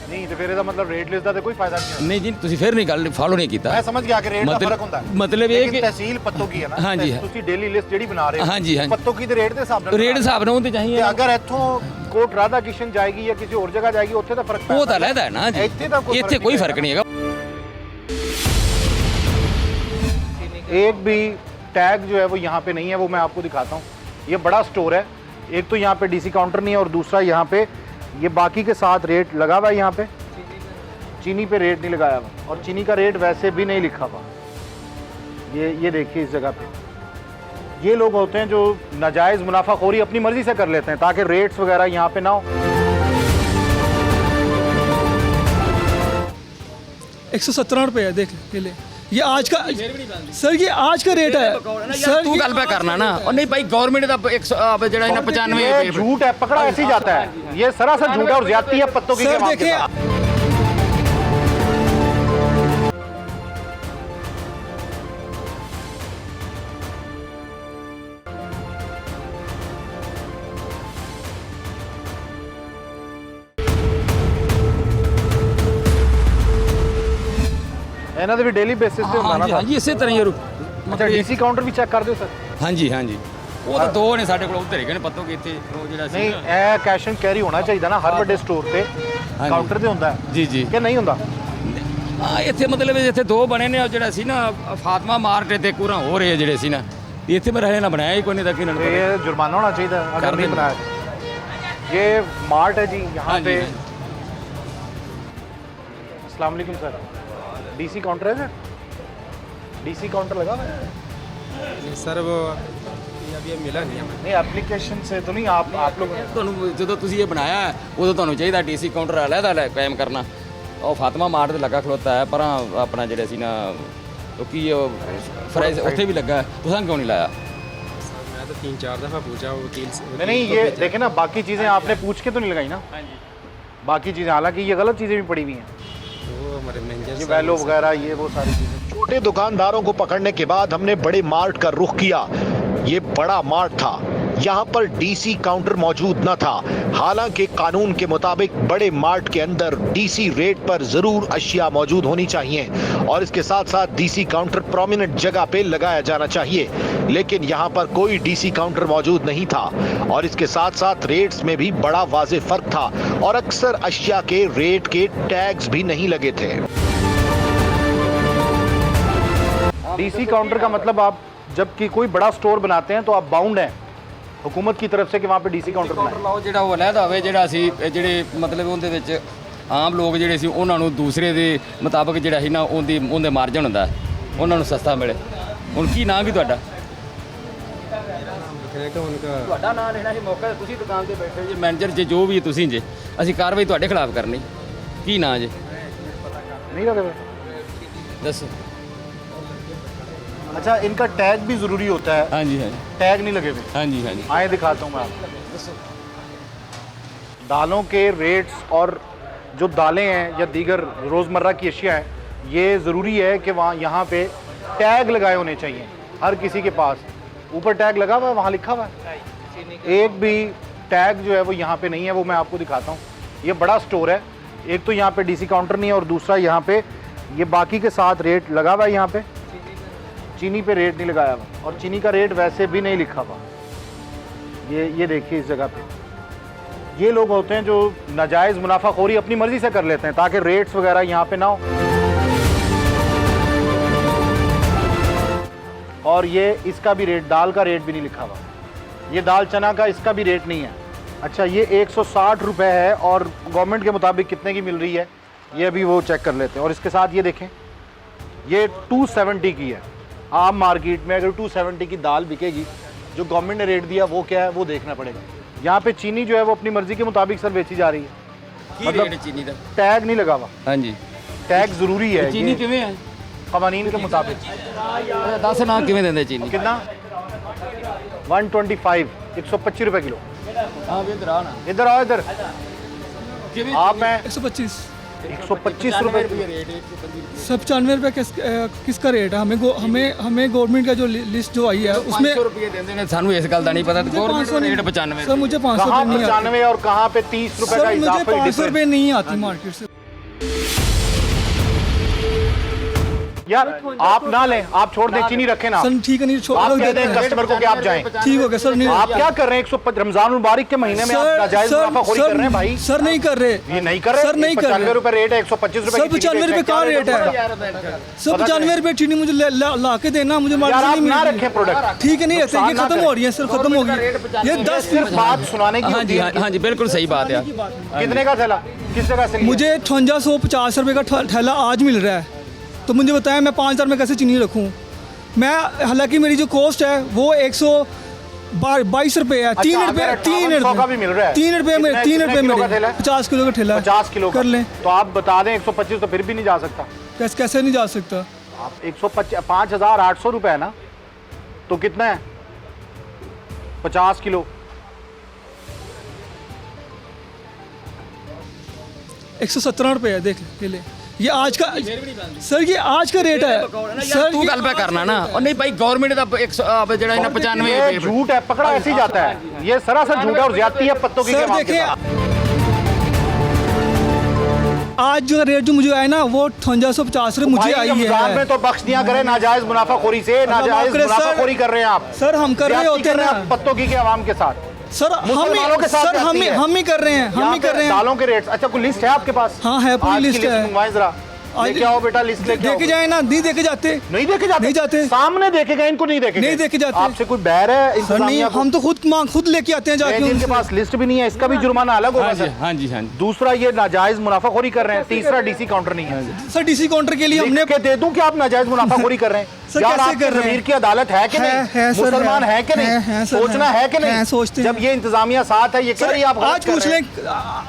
ਨਹੀਂ, ਤੇ ਫਿਰ ਇਹਦਾ ਮਤਲਬ ਰੇਟ ਲਿਸਟ ਦਾ ਤੇ ਕੋਈ ਫਾਇਦਾ ਨਹੀਂ। ਨਹੀਂ ਜੀ ਤੁਸੀਂ ਫਿਰ ਨਹੀਂ ਗੱਲ ਫਾਲੋ ਨਹੀਂ ਕੀਤਾ। ਮੈਂ ਸਮਝ ਗਿਆ ਕਿ ਰੇਟ ਦਾ ਫਰਕ ਹੁੰਦਾ ਹੈ, ਮਤਲਬ ਇਹ ਕਿ ਤਹਿਸੀਲ ਪੱਤੋ ਕੀ ਹੈ ਨਾ, ਹਾਂਜੀ ਤੁਸੀਂ ਡੇਲੀ ਲਿਸਟ ਜਿਹੜੀ ਬਣਾ ਰਹੇ ਹੋ ਹਾਂਜੀ ਪੱਤੋ ਕੀ ਦੇ ਰੇਟ ਦੇ ਹਿਸਾਬ ਨਾਲ ਰੇਟ ਹਿਸਾਬ ਨਾਲ ਉਹਦੇ ਚਾਹੀਏ। ਤੇ ਅਗਰ ਇੱਥੋਂ ਕੋਟ ਰਾਧਾ ਕਿਸ਼ਨ ਜਾਏਗੀ ਜਾਂ ਕਿਸੇ ਹੋਰ ਜਗ੍ਹਾ ਜਾਏਗੀ ਉੱਥੇ ਤਾਂ ਫਰਕ ਉਹ ਤਾਂ ਲੈਦਾ ਹੈ ਨਾ ਜੀ, ਇੱਥੇ ਕੋਈ ਫਰਕ ਨਹੀਂ ਹੈਗਾ। एक भी टैग जो है वो यहाँ पे नहीं है, वो मैं आपको दिखाता हूँ। ये बड़ा स्टोर है, एक तो यहाँ पे डीसी काउंटर नहीं है और दूसरा यहाँ पे ये बाकी के साथ रेट लगा हुआ है, यहाँ पे चीनी पे रेट नहीं लगाया हुआ और चीनी का रेट वैसे भी नहीं लिखा हुआ। ये देखिए इस जगह पे ये लोग होते हैं जो नाजायज़ मुनाफाखोरी अपनी मर्जी से कर लेते हैं ताकि रेट्स वगैरह यहाँ पे ना हो। 117 रुपये है, देख ले ये आज का सर, ये आज का रेट है सर। तू गल पे करना ना, और नहीं भाई गवर्नमेंट का 95 ये झूठ है, पकड़ा ऐसे ही जाता है, ये सरासर झूठ है और ज्यादती है पत्तों की सर। के साथ। ਇਹਨਾਂ ਦੇ ਵੀ ਡੇਲੀ ਬੇਸਿਸ ਤੇ ਹੁੰਦਾ ਨਾ। ਹਾਂਜੀ ਇਸੇ ਤਰ੍ਹਾਂ ਹੀ। ਅੱਛਾ ਡੀਸੀ ਕਾਊਂਟਰ ਵੀ ਚੈੱਕ ਕਰਦੇ ਹੋ ਸਰ? ਹਾਂਜੀ ਹਾਂਜੀ, ਉਹ ਤਾਂ ਦੋ ਨੇ ਸਾਡੇ ਕੋਲ, ਉੱਧਰ ਹੈਗੇ ਨੇ ਪੱਤੋ ਕਿ ਇੱਥੇ ਉਹ ਜਿਹੜਾ ਸੀ ਨਹੀਂ ਇਹ ਕੈਸ਼ ਐਂਡ ਕੈਰੀ ਹੋਣਾ ਚਾਹੀਦਾ ਨਾ ਹਰ ਵੱਡੇ ਸਟੋਰ ਤੇ, ਕਾਊਂਟਰ ਤੇ ਹੁੰਦਾ ਜੀ ਜੀ ਕਿ ਨਹੀਂ ਹੁੰਦਾ? ਹਾਂ ਇੱਥੇ ਮਤਲਬ ਇੱਥੇ ਦੋ ਬਣੇ ਨੇ, ਉਹ ਜਿਹੜਾ ਸੀ ਨਾ ਫਾਤਮਾ ਮਾਰਕੀਟ ਤੇ ਕੋਰਾ ਹੋ ਰਹੇ ਜਿਹੜੇ ਸੀ ਨਾ, ਇੱਥੇ ਮੈਂ ਰਹੇ ਨਾ ਬਣਾਇਆ ਹੀ ਕੋਈ ਨਹੀਂ ਤਾਂ ਕਿਹਨਾਂ ਨੂੰ ये जुर्माना होना चाहिए अगर नहीं बनाया। ये मार्ट है जी यहाँ पे। अस्सलाम वालेकुम सर, डीसी काउंटर है सर? डीसी काउंटर लगा हुआ है सर? वो अभी मिला नहीं हमें। नहीं एप्लीकेशन से तो नहीं, आप लोग ਤੁਹਾਨੂੰ ਜਦੋਂ ਤੁਸੀਂ ਇਹ ਬਣਾਇਆ ਹੈ, ਉਦੋਂ ਤੁਹਾਨੂੰ ਚਾਹੀਦਾ ਡੀਸੀ ਕਾਊਂਟਰ ਅਲੱਗ ਕਾਇਮ ਕਰਨਾ। ਉਹ ਫਾਤਮਾ ਮਾਰਟ ਤੇ ਲੱਗਾ ਖਲੋਤਾ ਹੈ, ਪਰ ਆਪਣਾ ਜਿਹੜੇ ਸੀ ਨਾ ਉਹ ਕੀ ਫਰਾਈਜ਼ ਉੱਥੇ ਵੀ ਲੱਗਾ, ਤੁਸੀਂ ਕਿਉਂ ਨਹੀਂ ਲਾਇਆ? मैं तो 3-4 दफ़ा पूछा वो वकील से। नहीं ये देखे ना, बाकी चीज़ें आपने पूछ के तो नहीं लगाई ना? बाकी चीज़ें, हालांकि ये गलत चीज़ें भी पड़ी हुई हैं, वो हमारे मैनेजर ये वैलो वगैरह, ये वो सारी चीज़ें। छोटे दुकानदारों को पकड़ने के बाद हमने बड़े मार्ट का रुख किया। ये बड़ा मार्ट था, यहाँ पर डीसी काउंटर मौजूद न था। हालांकि कानून के मुताबिक बड़े मार्ट के अंदर डीसी रेट पर जरूर अशिया मौजूद होनी चाहिए और इसके साथ साथ डीसी काउंटर प्रोमिनेंट जगह पे लगाया जाना चाहिए, लेकिन यहाँ पर कोई डीसी काउंटर मौजूद नहीं था और इसके साथ साथ रेट्स में भी बड़ा वाज़ेह फर्क था और अक्सर अशिया के रेट के टैग्स भी नहीं लगे थे। डीसी काउंटर का मतलब आप जबकि कोई बड़ा स्टोर बनाते हैं तो आप बाउंड हैं हुकूमत की तरफ से कि वहाँ पे डीसी काउंटर बनाएं। ਲਾਓ ਜਿਹੜਾ ਉਹ ਅਲੱਗਾ ਹੋਵੇ, ਜਿਹੜਾ ਅਸੀਂ ਜਿਹੜੇ ਮਤਲਬ ਉਹਦੇ ਵਿੱਚ ਆਮ ਲੋਕ ਜਿਹੜੇ ਸੀ ਉਹਨਾਂ ਨੂੰ ਦੂਸਰੇ ਦੇ ਮੁਤਾਬਕ ਜਿਹੜਾ ਸੀ ਨਾ ਉਹਦੇ ਮਾਰਜਨ ਹੁੰਦਾ, ਉਹਨਾਂ ਨੂੰ ਸਸਤਾ ਮਿਲੇ। ਹੁਣ ਕੀ ਨਾਂ ਕੀ ਤੁਹਾਡਾ? ਤੁਹਾਡਾ ਨਾਂ ਲੈਣਾ ਸੀ ਮੌਕੇ ਤੇ, ਤੁਸੀਂ ਦੁਕਾਨ ਤੇ ਬੈਠੇ ਜੇ ਮੈਨੇਜਰ ਜੇ ਜੋ ਵੀ ਤੁਸੀਂ ਜੇ, ਅਸੀਂ ਕਾਰਵਾਈ ਤੁਹਾਡੇ ਖਿਲਾਫ ਕਰਨੀ। ਕੀ ਨਾਂ ਜੇ? नहीं लगे हुए। ਦੱਸੋ। अच्छा, इनका टैग भी जरूरी होता है? हाँ जी हाँ जी टैग नहीं लगे हुए? हाँ जी हाँ जी। आए दिखाता हूँ मैं आपको। दालों के रेट्स और जो दालें हैं या दीगर रोज़मर्रा की अशिया हैं, ये ज़रूरी है कि वहाँ यहाँ पे टैग लगाए होने चाहिए हर किसी के पास। ऊपर टैग लगा हुआ है, वहाँ लिखा हुआ है, एक भी टैग जो है वो यहाँ पे नहीं है। वो मैं आपको दिखाता हूँ। ये बड़ा स्टोर है, एक तो यहाँ पे डीसी काउंटर नहीं है और दूसरा यहाँ पे ये बाकी के साथ रेट लगा हुआ है। यहाँ पे चीनी पे रेट नहीं लगाया हुआ और चीनी का रेट वैसे भी नहीं लिखा हुआ। ये देखिए इस जगह पे ये लोग होते हैं जो नाजायज़ मुनाफाखोरी अपनी मर्जी से कर लेते हैं ताकि रेट्स वगैरह यहाँ पे ना हो। और ये इसका भी रेट, दाल का रेट भी नहीं लिखा हुआ। ये दाल चना का, इसका भी रेट नहीं है। अच्छा, ये 160 रुपये है और गवर्नमेंट के मुताबिक कितने की मिल रही है ये अभी वो चेक कर लेते हैं। और इसके साथ ये देखें, ये 270 की है। आम मार्केट में अगर 270 की दाल बिकेगी, जो गवर्नमेंट ने रेट दिया वो क्या है वो देखना पड़ेगा। यहाँ पे चीनी जो है वो अपनी मर्जी के मुताबिक सर बेची जा रही है, मतलब चीनी का टैग नहीं लगा हुआ। हाँ जी। टैग ज़रूरी है। चीनी किमें है? कवानीन के मुताबिक। 10 ना किमें देंगे चीनी? कितना? 125, 125 रुपये किलो। हाँ इधर आओ ना, इधर आओ इधर। आप मैं 125 125 रुपये सब 95 रुपये किसका रेट है? हमें गवर्नमेंट का जो लिस्ट जो आई है उसमें 500 रुपये देते हैं। सानू इस गल का नहीं पता। गवर्नमेंट का रेट 95। सर मुझे 500 रुपये नहीं आती। 95 और कहाँ पे 30 रुपये का सर मुझे इजाफा। 500 रुपये नहीं आती मार्केट से। यार आप ना लें, आप छोड़ दें, चीनी रखें ना। सर ठीक है, नहीं छोड़, आप कह दें कस्टमर को कि आप जाएं। ठीक हो गया सर। नहीं, आप क्या कर रहे हैं? 150 रमजान मुबारक के महीने में आप नाजायज मुनाफाखोरी कर रहे हैं भाई। सर नहीं कर रहे, ये नहीं कर रहे सर, नहीं कर रहे। 95 रुपये रेट है, 125 रुपये। सर 95 रुपये का रेट है। सर 95 रुपये चीनी मुझे ला के देना, मुझे मार्जिन नहीं ना मिल रखें प्रोडक्ट। ठीक है, नहीं रहते, ये खत्म हो रही है सर, खत्म हो गई। ये 10 सिर्फ बात सुनाने की। हाँ जी हाँ जी, बिल्कुल सही बात है। कितने का थैला, किस जगह से? मुझे 5850 रुपये का थैला आज मिल रहा है, तो मुझे बताएं मैं 5000 में कैसे चीनी रखूँ मैं? हालांकि मेरी जो कॉस्ट है वो 122 रुपये है। 3 रुपये में 3 रुपये में 50 किलो का ठेला 50 किलो कर लें तो आप बता दें 125 तो फिर भी नहीं जा सकता। कैसे नहीं जा सकता? आप 5800 रुपये है ना, तो कितना है 50 किलो? 117 रुपये है। देख ले, ये आज का सर, ये आज का रेट है सर। तू गल पे करना ना, और नहीं भाई गवर्नमेंट का 95 झूठ है, पकड़ा ऐसे ही जाता है। ये सरासर झूठ है और ज्यादती है पत्तों की। सर देखिए, आज जो रेट जो मुझे आया ना वो 5850 रुपये मुझे आई है। में तो बख्श दिया करें नाजायज मुनाफाखोरी से। नाजायज मुनाफाखोरी कर रहे हैं आप। सर हम कर रहे होते हैं ना पत्तों की आवाम के साथ। सर हम ही कर रहे हैं। दालों के रेट्स। अच्छा, कोई लिस्ट है आपके पास? हाँ है, पूरी लिस्ट है। मंगवाएं जरा। लेके आओ बेटा, लिस्ट लेके आओ। देखे जाए ना, नहीं देखे जाते। नहीं देखे जाते। सामने देखे गए, इनको नहीं देखे जाते। आपसे कोई बैर है? सर नहीं, हम तो खुद लेके आते हैं जाके। इनके पास लिस्ट भी नहीं है, इसका भी जुर्माना अलग होगा सर। हाँ जी हाँ। दूसरा ये नाजायज मुनाफाखोरी कर रहे हैं। तीसरा डीसी काउंटर नहीं है। सर डीसी काउंटर के लिए हमने के दे दूं कि आप नाजायज मुनाफाखोरी कर रहे हैं? सर कैसे कर रहे हैं? ज़मीर की अदालत है कि नहीं? मुसलमान है कि नहीं? सोचना है कि नहीं? सोचते जब ये इंतजामिया साथ है, ये कह रही है आप आज पूछ लें,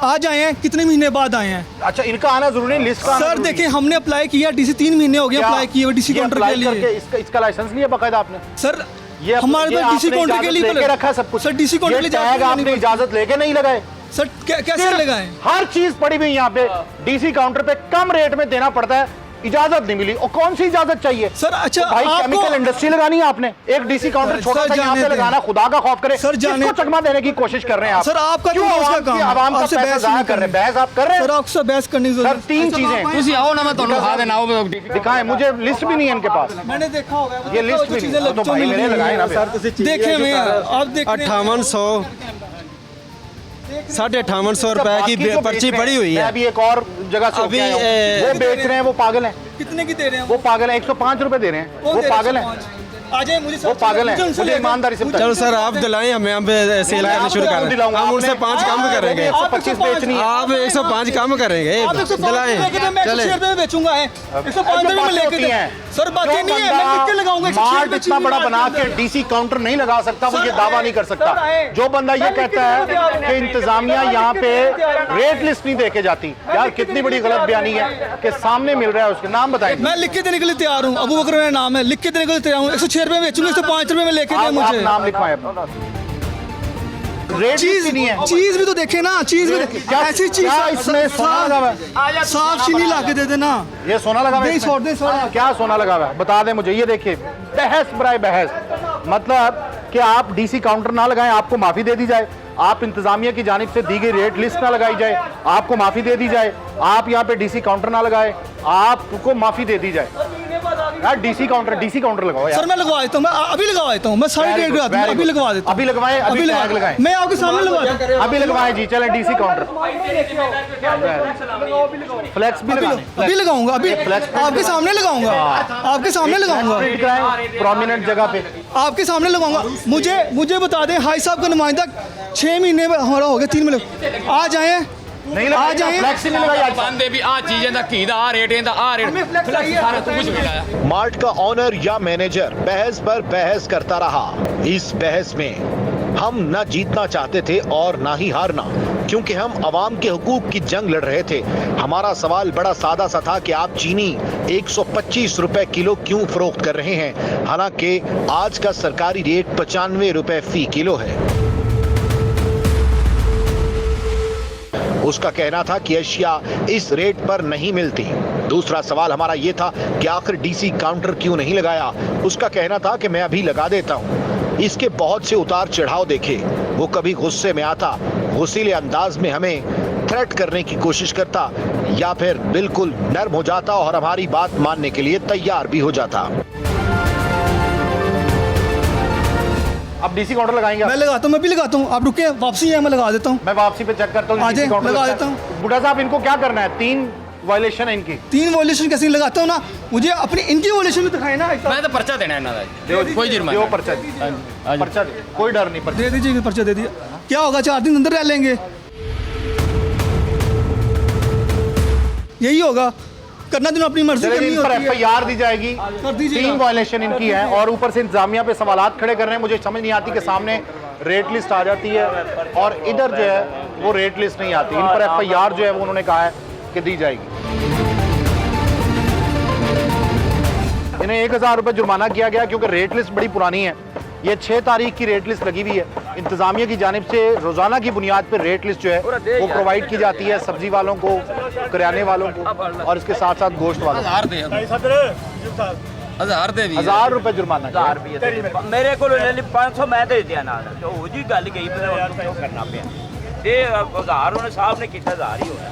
आज आए हैं, कितने महीने बाद आए हैं? अच्छा, इनका आना जरूरी नहीं, लिस्ट का? सर देखिए, हमने अप्लाई किया डीसी 3 महीने हो गए अप्लाई किए हुए डीसी काउंटर के लिए। इसका लाइसेंस लिया बाकायदा आपने? सर ये हमारे पास डीसी काउंटर के लिए रखा है सब कुछ। सर डीसी काउंटर के लिए आपने इजाजत लेके नहीं लगाए? सर कैसे लगाए? हर चीज पड़ी हुई यहाँ पे। डीसी काउंटर पे कम रेट में देना पड़ता है इजाजत नहीं मिली। और कौन सी इजाजत चाहिए सर? अच्छा, तो भाई आपको- केमिकल इंडस्ट्री लगानी है आपने, एक डीसी काउंटर छोटा सर, सा यहाँ जाने पे दें। लगाना, खुदा का खौफ करे। सर, जाने- किसको चकमा देने की कोशिश कर रहे हैं आप? सर, आपका क्यों तो उसका आवाम काम की- है। आवाम का आपसे पैसा बहस जाया नहीं कर रहे हैं, करनी। बहस आप कर रहे सर हैं। आपसे बहस करने की सर जरूरत 3 चीजें ਤੁਸੀਂ ਆਓ ਨਾ ਮੈਂ ਤੁਹਾਨੂੰ ਵਿਖਾ ਦੇਣਾ ਆਓ दिखाएं, मुझे लिस्ट भी नहीं है इनके पास, मैंने देखा होगा ये लिस्ट भी नहीं है। तो भाई मेरे लगाए ना फिर। देखे हुए हैं आप देख 5800 5850 रुपए बाकी की जो बेच पर्ची रहे हैं, पड़ी हुई मैं है। अभी एक और जगह से अभी, होके आया हूं। वो बेच रहे हैं, वो पागल हैं, कितने की दे रहे हैं वो पागल हैं, 105 रुपए दे रहे हैं, वो पागल हैं, आ जाए मुझे वो पागल हैं। मुझे ईमानदारी से चलो सर आप दिलाएं, हमें हम पे सेल करना शुरू कर रहे हैं। हम उनसे 5 कम करेंगे। 125 बेचनी है। आप 105 कम करेंगे, दिलाएं। चले रुपए बेचूंगा 105 रुपए में लेके होती हैं। सर बातें नहीं है, मैं लिख के लगाऊंगा। मार्ट इतना बड़ा बना के डीसी काउंटर नहीं लगा सकता, वो ये दावा नहीं कर सकता। जो बंदा ये कहता है कि इंतजामिया यहाँ पे रेट लिस्ट नहीं देके जाती, यार कितनी बड़ी गलत बयानी है कि सामने मिल रहा है। उसके नाम बताएं। मैं लिख के देने के लिए तैयार हूँ, अबू बकर मेरा नाम है, लिख के देने के लिए तैयार हूँ। 106 रुपए बेचूंगा, 105 रुपए में लेके दे आप मुझे। नाम लिखवाएं। रेट चीज नहीं है, चीज भी तो देखे ना, चीज भी ऐसी चीज क्या इसमें सोना लगा हुआ है? साफ चीनी ला के दे देना। ये सोना लगा हुआ है नहीं, इसमें? छोड़ दे। क्या सोना लगा हुआ है बता दें मुझे। ये देखिए, बहस बराए बहस, मतलब कि आप डीसी काउंटर ना लगाएं, आपको माफी दे दी जाए। आप इंतजामिया की जानिब से दी गई रेट लिस्ट ना लगाई जाए, आपको माफी दे दी जाए। आप यहाँ पे डीसी काउंटर ना लगाए, आपको माफी दे दी जाए। यार डीसी काउंटर लगाओ यार। सर मैं लगवा देता हूँ, मैं अभी लगवा देता हूँ, मैं सारी डेट आता हूँ, अभी लगवा देता हूँ। अभी लगवाएं, अभी टैग लगाएं। मैं आपके सामने लगवा अभी लगवाएं जी, चलें डीसी काउंटर। फ्लैक्स भी लगाएं। अभी लगाऊंगा, अभी आपके सामने लगाऊंगा, आपके सामने लगाऊंगा, प्रोमिनेंट जगह पे आपके सामने लगाऊंगा। मुझे बता दें, हाई साहब का नुमाइंदा 6 महीने में हमारा हो गया, 3 महीने आ जाए, नहीं आ लगाया, जाए। फ्लैक्स ही नहीं लगाया। ਬੰਦੇ ਵੀ ਆ ਚੀਜ਼ਾਂ ਦਾ ਘੀ ਦਾ ਆ ਰੇਟ ਇਹਦਾ ਆ ਰੇਟ ਸਾਰਾ ਕੁਝ ਮਿਲਾਇਆ। मार्ट का ऑनर या मैनेजर बहस पर बहस करता रहा। इस बहस में हम न जीतना चाहते थे और ना ही हारना, क्योंकि हम अवाम के हुकूक की जंग लड़ रहे थे। हमारा सवाल बड़ा सादा सा था कि आप चीनी 125 रुपए किलो क्यों फरोख्त कर रहे हैं, हालांकि आज का सरकारी रेट 95 रुपए फी किलो है। उसका कहना था कि अशिया इस रेट पर नहीं मिलती। दूसरा सवाल हमारा ये था कि आखिर डीसी काउंटर क्यों नहीं लगाया। उसका कहना था कि मैं अभी लगा देता हूँ। इसके बहुत से उतार चढ़ाव देखे। वो कभी गुस्से में आता, गुस्सीले अंदाज में हमें थ्रेट करने की कोशिश करता, या फिर बिल्कुल नर्म हो जाता और हमारी बात मानने के लिए तैयार भी हो जाता। अब डीसी काउंटर लगाएंगे? मैं लगाता हूँ, मैं भी लगाता हूँ। आप रुके, वापसी है, मैं लगा देता हूँ। मैं वापसी पे चेक करता हूँ। आ जाए, डीसी काउंटर लगा लगता है। देता बुढ़ा साहब इनको क्या करना है? 3 वायलेशन है इनकी। 3 वॉल्यूशन कैसे लगाता हूँ ना, मुझे अपनी इनकी वॉल्यूशन भी दिखाए ना। ਮੈਂ ਤਾਂ ਪਰਚਾ ਦੇਣਾ ਇਹਨਾਂ ਦਾ ਜੀ। ਕੋਈ दो जुर्माना पर्चा, पर्चा दे, कोई डर नहीं। पर्चा दे दीजिए, पर्चा दे दिया। क्या होगा, 4 दिन अंदर रह लेंगे, यही होगा। करना तो अपनी मर्जी चलिए, करनी इन पर होती है। FIR दी जाएगी। कर दीजिएगा। 3 वायलेशन इनकी है और ऊपर से इंतजामिया पे सवालात खड़े कर रहे हैं। मुझे समझ नहीं आती कि सामने रेट लिस्ट आ जाती है और इधर जो है वो रेट लिस्ट नहीं आती। इन पर FIR जो है वो उन्होंने कहा है कि दी जाएगी। इन्हें 1000 रुपये जुर्माना किया गया क्योंकि रेट लिस्ट बड़ी पुरानी है। ये 6 तारीख की रेट लिस्ट लगी हुई है। इंतजामिया की जानिब से रोजाना की बुनियाद पर रेट लिस्ट जो है वो प्रोवाइड की जाती है सब्जी वालों को, करियाने वालों को और इसके साथ साथ गोश्त वालों को। 1000 ਦੇ 1000 ਦੇ ਵੀ 1000 रुपये जुर्माना। 1000 ਰੁਪਏ ਮੇਰੇ ਕੋਲ 500 ਮੈਂ ਦੇ ਦਿਆ ਨਾਲ ਤੇ ਉਹ ਜੀ ਗੱਲ ਗਈ ਫਿਰ ਉਹਨੂੰ ਕਿਉਂ ਕਰਨਾ ਪਿਆ ਇਹ 1000 ਉਹਨੇ ਸਾਹਿਬ ਨੇ ਕੀਤਾ 1000 ਹੀ ਹੋਣਾ।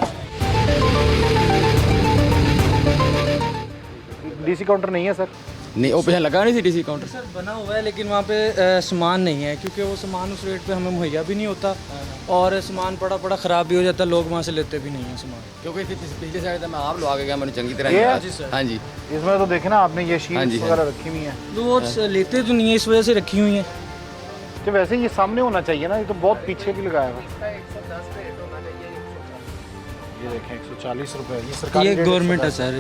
डीसी काउंटर नहीं है सर? ਨਹੀਂ ਉਹ ਪਿਛੇ ਲੱਗਾ ਨਹੀਂ ਸੀ ਡੀਸੀ ਕਾਊਂਟਰ। सर बना हुआ है लेकिन वहाँ पे सामान नहीं है क्योंकि वो सामान उस रेट पे हमें मुहैया भी नहीं होता और सामान पड़ा ख़राब भी हो जाता है, लोग वहाँ से लेते भी नहीं हैं सामान। ਕਿਉਂਕਿ ਪਿਛਲੇ ਸਾਈਡ ਤਾਂ ਮੈਂ ਆਪ ਲਵਾ ਕੇ ਗਿਆ, ਮੈਨੂੰ ਚੰਗੀ ਤਰ੍ਹਾਂ ये याद है? है। हाँ जी इसमें तो देखे ना आपने ये हाँ शीट्स जी, वगैरह रखी हुई हैं। तो वो लेते तो नहीं है, इस वजह से रखी हुई हैं। तो वैसे ये सामने होना चाहिए ना, ये तो बहुत पीछे की लगाया हुआ। ये देखें 140 रुपए। ये सरकारी ये रेट गवर्नमेंट है 110। सर,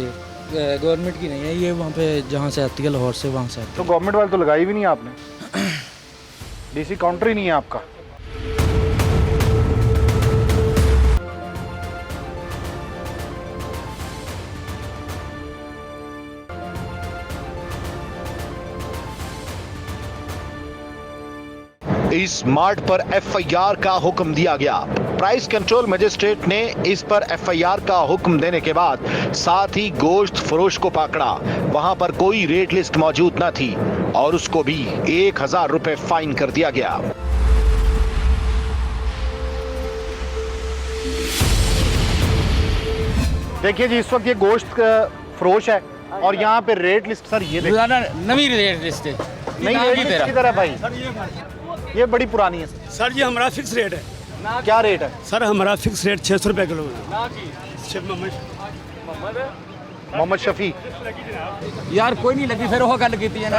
ये गवर्नमेंट की नहीं है, ये वहाँ पे जहाँ से आती है लाहौर से वहाँ से आती तो गवर्नमेंट वाले तो लगाई भी नहीं आपने। डीसी काउंटर ही नहीं है आपका। इस मार्ट पर एफआईआर का हुक्म दिया गया। प्राइस कंट्रोल मजिस्ट्रेट ने इस पर एफआईआर का हुक्म देने के बाद साथ ही गोश्त फरोश को पकड़ा। वहां पर कोई रेट लिस्ट मौजूद न थी और उसको भी 1000 रुपए फाइन कर दिया गया। देखिए जी, इस वक्त ये गोश्त फरोश है और यहाँ पे रेट लिस्ट सर ये देखिए। नवी रेट लिस्ट है नहीं, रेट लिस्ट किधर है भाई? ये बड़ी पुरानी है सर जी हमारा फिक्स रेट है। क्या रेट है सर हमारा फिक्स रेट 600 रुपये किलो है। मोहम्मद शफी यार कोई नहीं लगी, फिर वो गल कीती है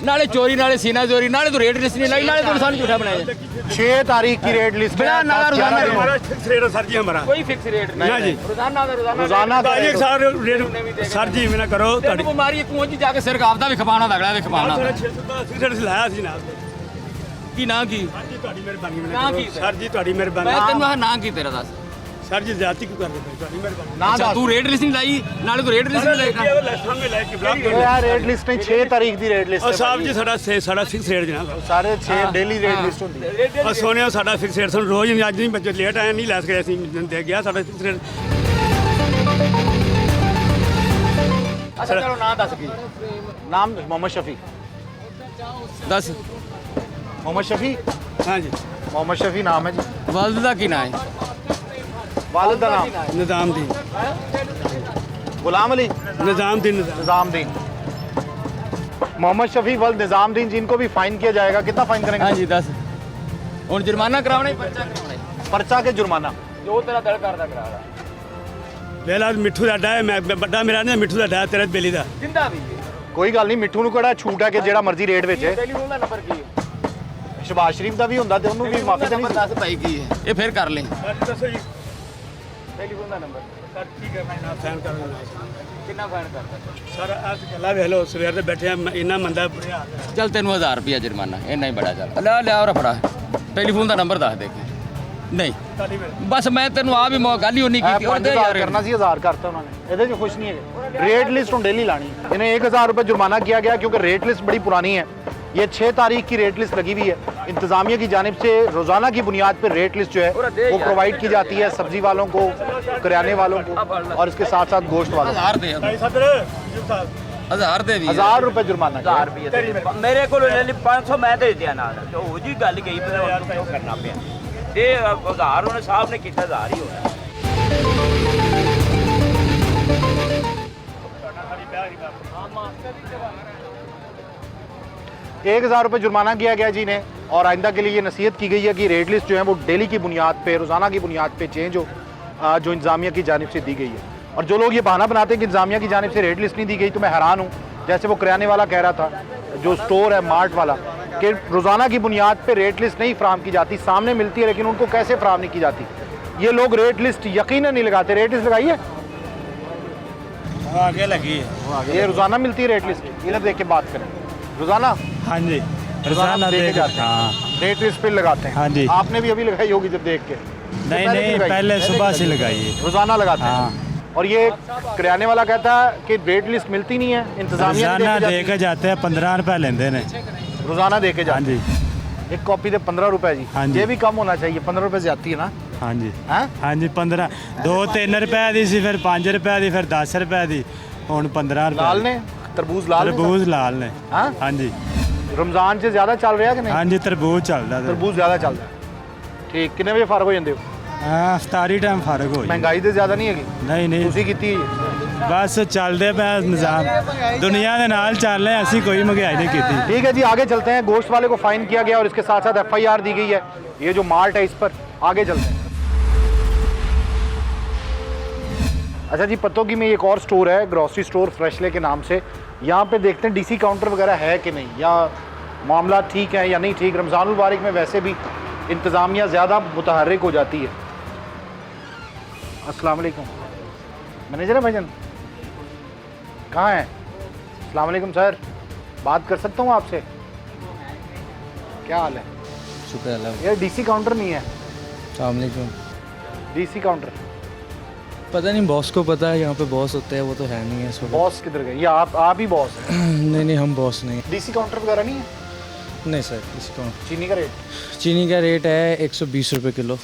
नाले चोरी नाले सीना चोरी नाले तो रेट लिस्ट नहीं लाई नाले तो सानू झूठा बनाया। 6 तारीख की रेट लिस्ट है। हमारा फिक्स रेट है सर जी हमारा। कोई फिक्स रेट ना जी रोजाना का एक साल रेट सर जी मैं करो ਤੈਨੂੰ ਬਿਮਾਰੀ ਤੂੰ ਜੀ ਜਾ ਕੇ ਸਿਰ ਕਾਪਦਾ ਵੀ ਖਪਾਣਾ ਤਗੜਾ ਵੀ ਖਪਾਣਾ। 600 ਰੁਪਏ ਲਾਇਆ ਸੀ ਨਾਲ ਕੀ ਨਾਂ ਕੀ? ਜੀ ਤੁਹਾਡੀ ਮਿਹਰਬਾਨੀ ਨਾਂ ਕੀ? ਸਰ ਜੀ ਤੁਹਾਡੀ ਮਿਹਰਬਾਨੀ। ਮੈਂ ਤੈਨੂੰ ਆਹ ਨਾਂ ਕੀ ਤੇਰਾ ਦੱਸ? ਸਰ ਜੀ ਜ਼ਿਆਦਤੀ ਕਿਉਂ ਕਰਦੇ ਪਏ? ਤੁਹਾਡੀ ਮਿਹਰਬਾਨੀ। ना ਅੱਛਾ ਤੂੰ ਰੇਟ ਲਿਸਟ ਨਹੀਂ ਲਾਈ ਨਾਲੇ ਤੂੰ ਰੇਟ ਲਿਸਟ ਨਹੀਂ ਲਾਈ। ਸਾਹਮਣੇ ਲੈ ਕੇ ਬਲਾਕ ये यार रेट लिस्ट नहीं, 6 तारीख की रेट लिस्ट ਔਰ है ਸਾਹਿਬ भाई। ਜੀ ਸਾਡਾ ਫਿਕਸ ਰੇਟ ਜਨਾਬ। सारे 6 डेली रेट लिस्ट होती है। ਔਰ ਸੋਨਿਆ ਸਾਡਾ ਫਿਕਸ ਰੇਟ ਸਾਨੂੰ ਰੋਜ਼ ਨਹੀਂ, ਅੱਜ ਨਹੀਂ ਬੱਚੇ ਲੇਟ ਆਏ ਨਹੀਂ ਲੈ ਸਕੇ ਅਸੀਂ ਦੇ ਗਿਆ ਸਾਡਾ ਫਿਕਸ ਰੇਟ। ਅੱਛਾ ਚਲੋ ਨਾਂ ਦੱਸ ਕੀ? नाम मोहम्मद शफी। ਦੱਸ मोहम्मद शफी, ਹਾਂ ਜੀ मोहम्मद शफी नाम है जी। ਵਾਲਦ ਦਾ ਕੀ ਨਾਂ ਹੈ? वालिद का नाम ਨਿਜ਼ਾਮਦੀਨ गुलाम अली ਨਿਜ਼ਾਮਦੀਨ निजामुद्दीन। मोहम्मद शफी वल्द निजामुद्दीन जी, इनको भी फाइन किया जाएगा। कितना फाइन करेंगे? हाँ जी दस। ਹੁਣ ਜੁਰਮਾਨਾ ਕਰਾਉਣਾ ਹੀ पर्चा ਕਰਾਉਣਾ ਹੈ। पर्चा के जुर्माना ਜੋ ਤੇਰਾ ਦਿਲ ਕਰਦਾ ਕਰਾ ਲੈ। ਵੇਲਾ ਮਿੱਠੂ ਦਾ ਡਾ ਮੈਂ ਵੱਡਾ ਮੇਰਾ ਨੇ ਮਿੱਠੂ ਦਾ ਡਾ ਤੇਰੇ ਬੇਲੀ ਦਾ ਜਿੰਦਾ ਵੀ कोई गल नहीं, मिट्ठू ਨੂੰ ਕਿਹੜਾ ਛੂਟ ਹੈ ਕਿ ਜਿਹੜਾ ਮਰਜ਼ੀ ਰੇਟ ਵਿੱਚ ਹੈ। ਟੈਲੀਫੋਨ ਦਾ ਨੰਬਰ ਕੀ ਹੈ? ਸ਼ਬਾਜ਼ ਸ਼ਰੀਫ ਦਾ ਵੀ ਹੁੰਦਾ ਤੇ ਉਹਨੂੰ ਵੀ ਮਾਫੀ ਦੇਣੀ ਸੀ। ਦੱਸ ਭਾਈ ਕੀ ਹੈ ਇਹ ਫਿਰ ਕਰ ਲੈ। ਦੱਸੋ ਜੀ ਟੈਲੀਫੋਨ ਦਾ ਨੰਬਰ ਸਰ ਠੀਕ ਹੈ ਮੈਂ ਨਾ ਫੈਨ ਕਰ ਦਿੰਦਾ ਕਿੰਨਾ ਫਾਈਨ ਕਰਦਾ? ਸਰ ਅੱਜ ਗੱਲਾਂ ਵੇਖ ਲਓ ਸਵੇਰ ਦੇ ਬੈਠੇ ਆ ਇੰਨਾ ਮੰਦਾ ਬੁਰਿਆ ਚੱਲ ਤੈਨੂੰ 1000 ਰੁਪਿਆ ਜੁਰਮਾਨਾ ਇੰਨਾ ਹੀ ਬੜਾ ਚੱਲ ਲੈ ਲਿਆ ਔਰ ਫੜਾ ਟੈਲੀਫੋਨ ਦਾ ਨੰਬਰ ਦੱਸ ਦੇ ਕੇ। ਨਹੀਂ ਬਸ ਮੈਂ ਤੈਨੂੰ ਆ ਵੀ ਗੱਲ ਹੀ ਉਨੀ ਕੀਤੀ ਉਹਦੇ ਯਾਰ करना सी 1000 करता उन्होंने ਇਹਦੇ ਚ खुश नहीं है। रेट लिस्ट ਹੁਣ डेली लानी है। इन्हें 1000 रुपए जुर्माना किया गया क्योंकि रेट लिस्ट बड़ी पुरानी है। ये 6 तारीख की रेट लिस्ट लगी हुई है। इंतजामिया की जानिब से रोजाना की बुनियाद पर रेट लिस्ट जो है वो प्रोवाइड की जाती है सब्जी वालों को, करियाने वालों को और इसके साथ साथ गोश्त वालों को। 1000 ਦੇ 1000 ਦੇ ਵੀ 1000 रुपए जुर्माना। 1000 ਰੁਪਏ ਮੇਰੇ ਕੋਲ ਲੈ ਲਈ 500 ਮੈਂ ਦੇ ਦਿਆ ਨਾਲ ਤੇ ਉਹ ਜੀ ਗੱਲ ਗਈ ਫਿਰ ਉਹਨੂੰ ਕਿਉਂ ਕਰਨਾ ਪਿਆ। ਇਹ 1000 ਉਹਨੇ ਸਾਹਿਬ ਨੇ ਕੀਤਾ 1000 ਹੀ ਹੋਣਾ। 1000 रुपए जुर्माना किया गया जी ने और आइंदा के लिए ये नसीहत की गई है कि रेट लिस्ट जो है वो डेली की बुनियाद पे, रोज़ाना की बुनियाद पे चेंज हो जो इंतजामिया की जानिब से दी गई है। और जो लोग ये बहाना बनाते हैं कि इंतजामिया की जानिब से रेट लिस्ट नहीं दी गई तो मैं हैरान हूँ। जैसे वो करियाने वाला कह रहा था, जो स्टोर है मार्ट वाला, कि रोज़ाना की बुनियाद पर रेट लिस्ट नहीं फराम की जाती, सामने मिलती है लेकिन उनको कैसे फराम नहीं की जाती। ये लोग रेट लिस्ट यकीनन नहीं लगाते। रेट लिस्ट लगाइए, आगे लगी है। ये रोज़ाना मिलती है रेट लिस्ट। इधर देख के बात करें, रोज़ाना हाँ जी रोज़ाना देके जाते हैं, रेट लिस्ट पे लगाते हैं। हाँ जी। आपने भी अभी लगाई होगी जब देख के? नहीं नहीं पहले सुबह से लगाइए। रोज़ाना लगाते हैं। और ये करियाने वाला कहता है कि रेट लिस्ट मिलती नहीं है, इंतजामिया दे के जाते हैं 15 रुपए लेते हैं रोज़ाना दे के जाते जी। हैं। एक कॉपी दे 15 रुपए जी। हाँ जी। ये भी कम होना चाहिए, 15 रुपए ज्यादा है ना। हाँ जी हैं? हाँ जी 15 2-3 रुपए दी सी फिर 5 रुपए दी फिर 10 रुपए दी हुन 15 रुपए। लाल ने तरबूज लाल ने तरबूज लाल ने। हाँ? हाँ जी रमजान से ज्यादा चल रहा है कि नहीं? हाँ जी तरबूज चलदा तरबूज ज्यादा चल रहा है। ठीक, कितने बजे फारग हो जाते हो? हाँ इफ्तारी टाइम फर्क हो महंगाई तो ज्यादा नहीं है? नहीं नहीं ਤੁਸੀਂ ਕੀਤੀ बस चलदे पे निजाम दुनिया के नाल चल रहे ऐसी कोई महंगाई नहीं की। ठीक है जी, आगे चलते हैं। गोश्त वाले को फाइन किया गया और इसके साथ साथ FIR दी गई है। ये जो मार्ट है इस पर आगे चलते हैं। अच्छा जी, पत्तों की में एक और स्टोर है, ग्रॉसरी स्टोर फ्रेशले के नाम से। यहाँ पे देखते हैं DC काउंटर वगैरह है कि नहीं, या मामला ठीक है या नहीं ठीक। रमज़ानुल मुबारक में वैसे भी इंतज़ामिया ज़्यादा मुतहर्रिक हो जाती है। अस्सलाम वालेकुम, मैनेजर है भाईजान? कहाँ हैं? अस्सलाम वालेकुम सर, बात कर सकता हूँ आपसे? क्या हाल है? शुक्र अल्लाह। यार DC काउंटर नहीं है। अस्सलाम वालेकुम। DC काउंटर पता नहीं, बॉस को पता है। यहाँ पे बॉस होते हैं, वो तो है नहीं है इस वक्त। बॉस किधर गए? या आप ही बॉस हैं? नहीं नहीं हम बॉस नहीं। DC काउंटर वगैरह नहीं है? नहीं सर, डिस्काउंट। चीनी का रेट? चीनी का रेट है 120 रुपये किलो।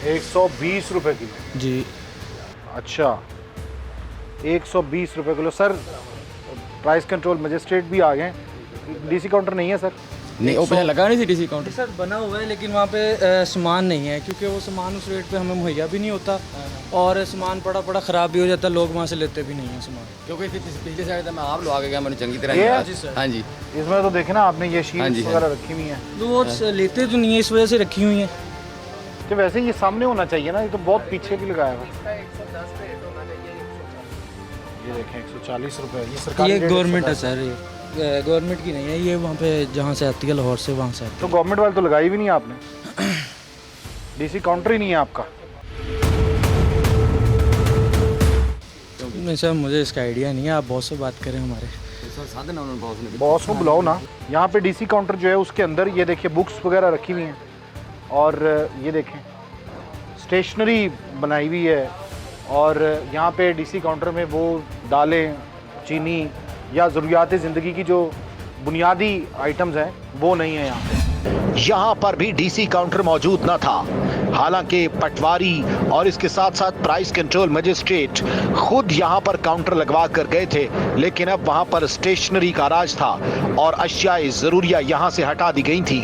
120 रुपये किलो जी। अच्छा, 120 रुपये kilo. Sir price control magistrate भी आ गए, डीसी काउंटर नहीं है सर? नहीं, वो पहले लगा नहीं थी डीसी काउंटर। सर बना हुआ है लेकिन वहाँ पे सामान नहीं है, क्योंकि वो सामान उस रेट पे हमें मुहैया भी नहीं होता और सामान पड़ा ख़राब भी हो जाता है, लोग वहाँ से लेते भी नहीं हैं सामान। क्योंकि पिछले साइड मैं आप लोग आगे गया, मैंने चंगी तरह। हाँ जी, इसमें तो देखे ना आपने ये शीट्स वगैरह रखी हुई हैं, तो वो लेते तो नहीं है, इस वजह से रखी हुई हैं। तो वैसे ये सामने होना चाहिए ना, ये तो बहुत पीछे भी लगाया हुआ। ये देखें 140 रुपये, ये सरकारी ये गवर्नमेंट है सर, ये गवर्नमेंट की नहीं है, ये वहाँ पे जहाँ से आती है लाहौर से, वहाँ से आती है। तो गवर्नमेंट वाले तो लगाई भी नहीं आपने, डीसी काउंटर ही नहीं है आपका? नहीं सर, मुझे इसका आइडिया नहीं है, आप बॉस से बात करें हमारे। बॉस को बुलाओ ना। यहाँ पे डीसी काउंटर जो है उसके अंदर ये देखिए बुक्स वगैरह रखी हुई हैं और ये देखें स्टेशनरी बनाई हुई है और यहाँ पे डीसी काउंटर में वो दालें, चीनी या ज़रूरियात ज़िंदगी की जो बुनियादी आइटम्स हैं वो नहीं है यहाँ पे। यहाँ पर भी डीसी काउंटर मौजूद न था। हालांकि पटवारी और इसके साथ साथ प्राइस कंट्रोल मजिस्ट्रेट खुद यहाँ पर काउंटर लगवा कर गए थे, लेकिन अब वहाँ पर स्टेशनरी का राज था और अशियाए ज़रूरिया यहाँ से हटा दी गई थी।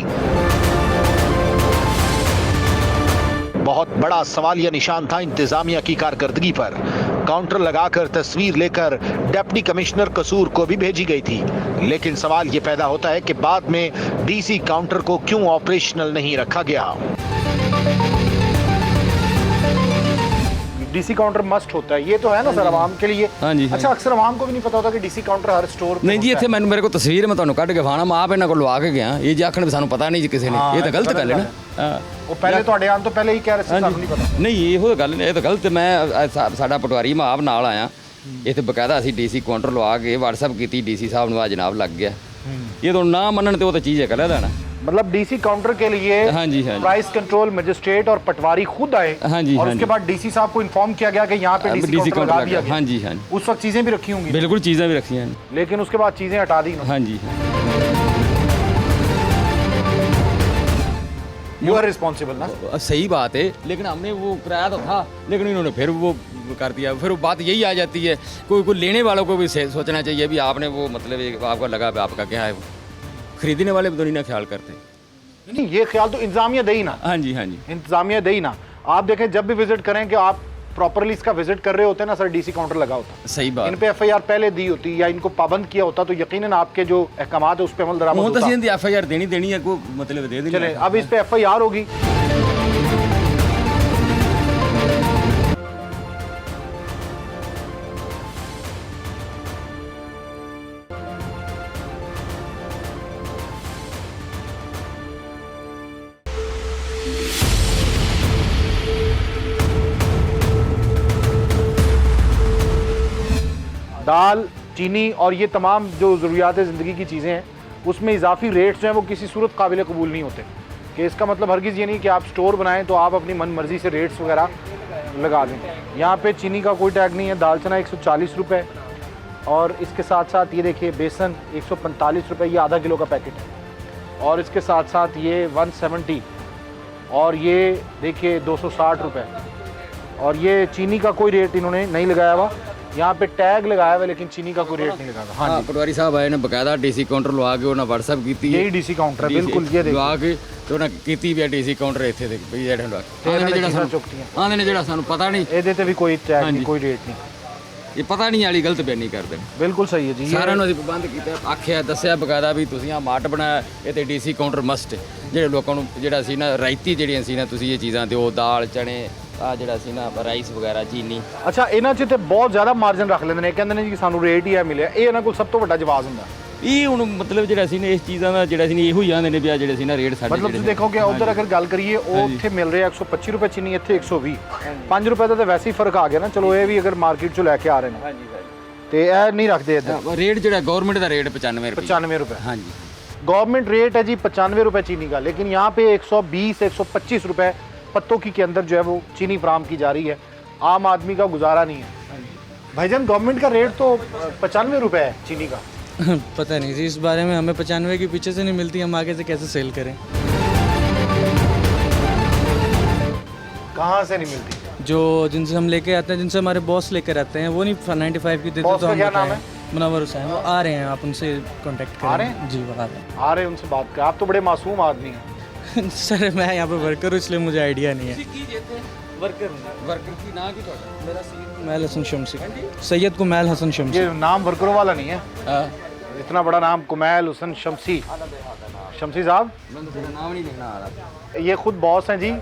बहुत बड़ा सवालिया निशान था इंतजामिया की कारकर्दगी पर। काउंटर लगाकर तस्वीर लेकर डिप्टी कमिश्नर कसूर को भी भेजी गई थी, लेकिन सवाल ये पैदा होता है कि बाद में डीसी काउंटर को क्यों ऑपरेशनल नहीं रखा गया। डीसी काउंटर मस्ट होता है, ये तो है ना सर आवाम के लिए। हाँ जी। अच्छा, अक्सर आवाम को भी नहीं पता होता कि डीसी काउंटर हर स्टोर पे नहीं जी, इतने मैंने मेरे को तस्वीर मैं ਤੁਹਾਨੂੰ ਕੱਢ ਕੇ ਫਾਣਾ ਮੈਂ ਆਪ ਇਹਨਾਂ ਕੋਲ ਲਵਾ ਕੇ ਗਿਆ। ਇਹ ਜੀ ਆਖਣ ਵੀ ਸਾਨੂੰ ਪਤਾ ਨਹੀਂ ਜੀ ਕਿਸੇ ਨੇ, ਇਹ ਤਾਂ ਗਲਤ ਗੱਲ ਹੈ ਨਾ। ਉਹ ਪਹਿਲੇ ਤੁਹਾਡੇ ਆਉਣ ਤੋਂ ਪਹਿਲੇ ਹੀ ਕਹਿ ਰਹੇ ਸੀ ਸਾਨੂੰ ਨਹੀਂ ਪਤਾ। ਨਹੀਂ, ਇਹੋ ਗੱਲ ਨਹੀਂ, ਇਹ ਤਾਂ ਗਲਤ। ਮੈਂ ਸਾਡਾ ਪਟਵਾਰੀ ਮੈਂ ਆਪ ਨਾਲ ਆਇਆ ਇੱਥੇ, ਬਕਾਇਦਾ ਅਸੀਂ ਡੀਸੀ ਕਾਊਂਟਰ ਲਵਾ ਕੇ WhatsApp ਕੀਤੀ ਡੀਸੀ ਸਾਹਿਬ ਨੂੰ, ਆ ਜਨਾਬ ਲੱਗ ਗਿਆ। ਇਹ ਤਾਂ ਨਾ ਮੰਨਣ ਤੇ ਉਹ ਤਾਂ ਚੀਜ਼ ਹੈ ਕਲਦਾ ਨਾ। मतलब डीसी काउंटर के लिए हाँ जी, हाँ जी। प्राइस कंट्रोल मजिस्ट्रेट और पटवारी खुद आए। हाँ जी, और हाँ उसके जी। बाद डीसी साहब को इन्फॉर्म किया गया कि यहाँ पे डीसी काउंटर लगा दिया गया। हाँ जी, हाँ जी। उस वक्त चीजें भी रखी होंगी? बिल्कुल, चीज़ें भी रखी हैं, लेकिन उसके बाद चीजें हटा दी। हाँ जी। यू आर रिस्पॉन्सिबल ना? सही बात है, लेकिन हमने वो कराया तो था, लेकिन इन्होंने फिर वो कर दिया। फिर वो बात यही आ जाती है, कोई लेने वालों को भी सोचना चाहिए भी आपने वो मतलब आपका लगा आपका क्या है, खरीदने वाले भी तो नहीं ना ख्याल करते। नहीं, ये ख्याल तो इंतजामिया दे ही ना। हाँ जी, हाँ जी। इंतजामिया दे ही ना। आप देखें जब भी विजिट करें कि आप प्रॉपरली इसका विजिट कर रहे होते हैं ना सर, डीसी काउंटर लगा होता। सही बात। इन पे FIR पहले दी होती या इनको पाबंद किया होता तो यकीनन आपके जो अहकामात है उस पर अमल दरामद होता। FIR देनी है, को मतलब दे देनी। चले अब इस पे FIR होगी। दाल, चीनी और ये तमाम जो ज़रूरियात ज़िंदगी की चीज़ें हैं उसमें इजाफी रेट्स जो हैं वो किसी सूरत काबिल कबूल नहीं होते। कि इसका मतलब हरगिज़ ये नहीं कि आप स्टोर बनाएं तो आप अपनी मन मर्ज़ी से रेट्स वगैरह लगा दें। यहाँ पे चीनी का कोई टैग नहीं है। दाल चना 140 रुपये और इसके साथ साथ ये देखिए बेसन 145 रुपये, ये आधा किलो का पैकेट है। और इसके साथ साथ ये 170 और ये देखिए 260 रुपये। और ये चीनी का कोई रेट इन्होंने नहीं लगाया हुआ, यहाँ पे टैग लगाया हुआ लेकिन चीनी का कोई रेट नहीं लगाया। हाँ जी, पटवारी साहब आए ने बकायदा डीसी काउंटर लगा के उन्हें WhatsApp की। यही डीसी काउंटर है, बिल्कुल ये देखिए लगा के तो ना कीती भी डीसी काउंटर ਇੱਥੇ ਦੇ ਵੀ ਜਿਹੜਾ ਆਂਦੇ ਨੇ ਜਿਹੜਾ ਸਾਨੂੰ ਪਤਾ ਨਹੀਂ, ਇਹਦੇ ਤੇ ਵੀ ਕੋਈ ਟੈਗ ਨਹੀਂ, ਕੋਈ ਰੇਟ ਨਹੀਂ। ਇਹ ਪਤਾ ਨਹੀਂ ਵਾਲੀ ਗਲਤ ਬਿਆਨੀ ਕਰਦੇ ਨੇ। ਬਿਲਕੁਲ ਸਹੀ ਹੈ ਜੀ। ਸਾਰਿਆਂ ਨੂੰ ਅਸੀਂ ਪ੍ਰਬੰਧ ਕੀਤਾ, ਆਖਿਆ ਦੱਸਿਆ ਬਕਾਇਦਾ ਵੀ ਤੁਸੀਂ ਆ ਮਾਰਟ ਬਣਾਇਆ, ਇਹ ਤੇ ਡੀਸੀ ਕਾਊਂਟਰ ਮਸਟ ਜਿਹੜੇ ਲੋਕਾਂ ਨੂੰ ਜਿਹੜਾ ਸੀ ਨਾ ਰਾਇਤੀ ਜਿਹੜੀਆਂ ਸੀ ਨਾ ਤੁਸੀਂ ਇਹ ਚੀਜ਼ਾਂ ਦਿਓ, ਦਾਲ ਚਣੇ ਆ ਜਿਹੜਾ ਸੀ ਨਾ ਰਾਈਸ ਵਗੈਰਾ, ਚੀਨੀ। ਅੱਛਾ, ਇਹਨਾਂ 'ਚ ਤੇ ਬਹੁਤ ਜ਼ਿਆਦਾ ਮਾਰਜਨ ਰੱਖ ਲੈਂਦੇ ਨੇ, ਕਹਿੰਦੇ ਨੇ ਜੀ ਸਾਨੂੰ ਰੇਟ ਹੀ ਆ ਮਿਲਿਆ। ਇਹ ਇਹਨਾਂ ਕੋਲ ਸਭ ਤੋਂ ਵੱਡਾ ਜਵਾਬ ਹੁੰਦਾ। ਇਹ ਹੁਣ ਮਤਲਬ ਜਿਹੜਾ ਸੀ ਨਾ ਇਸ ਚੀਜ਼ਾਂ ਦਾ ਜਿਹੜਾ ਸੀ ਨਾ ਇਹੋ ਹੀ ਆਂਦੇ ਨੇ ਵੀ ਆ ਜਿਹੜੇ ਸੀ ਨਾ ਰੇਟ ਸਾਡੇ मतलब ਤੁਸੀਂ ਦੇਖੋਗੇ ਉਧਰ ਅਗਰ ਗੱਲ ਕਰੀਏ ਉਹ ਉੱਥੇ ਮਿਲ ਰਿਹਾ 125 ਰੁਪਏ ਚੀਨੀ, ਇੱਥੇ 120। 5 ਰੁਪਏ ਦਾ ਤਾਂ ਵੈਸੇ ਹੀ ਫਰਕ ਆ ਗਿਆ ਨਾ। ਚਲੋ ਇਹ ਵੀ ਅਗਰ ਮਾਰਕੀਟ 'ਚੋਂ ਲੈ ਕੇ ਆ ਰਹੇ ਨੇ ਤੇ ਇਹ ਨਹੀਂ ਰੱਖਦੇ ਇੱਧਰ। ਰੇਟ ਜਿਹੜਾ ਗਵਰਨमेंट ਦਾ रेट 95 रुपये। 95 रुपये। हाँ जी, गवर्नमेंट रेट है जी 95 रुपये चीनी का, लेकिन यहाँ पे 120 125 रुपये पत्तों की अंदर जो है वो चीनी फराम की जा रही है। आम आदमी का गुजारा नहीं है। भाईजान गवर्नमेंट का रेट तो 95 रुपये है चीनी का। पता नहीं जी, इस बारे में हमें 95 की पीछे से नहीं मिलती, हम आगे से कैसे सेल करें। कहाँ से नहीं मिलती? जो जिनसे हम लेके आते हैं, जिनसे हमारे बॉस लेकर आते हैं, वो नहीं 95 की देते। बॉस तो का हम क्या नाम बताएं। मुनव्वर हुसैन, वो आ रहे हैं, आप उनसे कांटेक्ट करें। आ रहे हैं? जी, वो आ रहे हैं। आ रहे हैं, उनसे बात कर। आप तो बड़े मासूम आदमी हैं। सर मैं यहाँ पे वर्कर हूँ, इसलिए मुझे आइडिया नहीं है। वर्कर की ना की ਤੁਹਾਡਾ मेरा सैयद कुमैल हसन शमसी। सैयद कुमैल हसन शमसी। ये नाम वर्करों वाला नहीं है। इतना बड़ा नाम कुमैल हुसैन शमसी। शमसी साहब, नाम नहीं लिखना आ रहा। ये खुद बॉस हैं जी,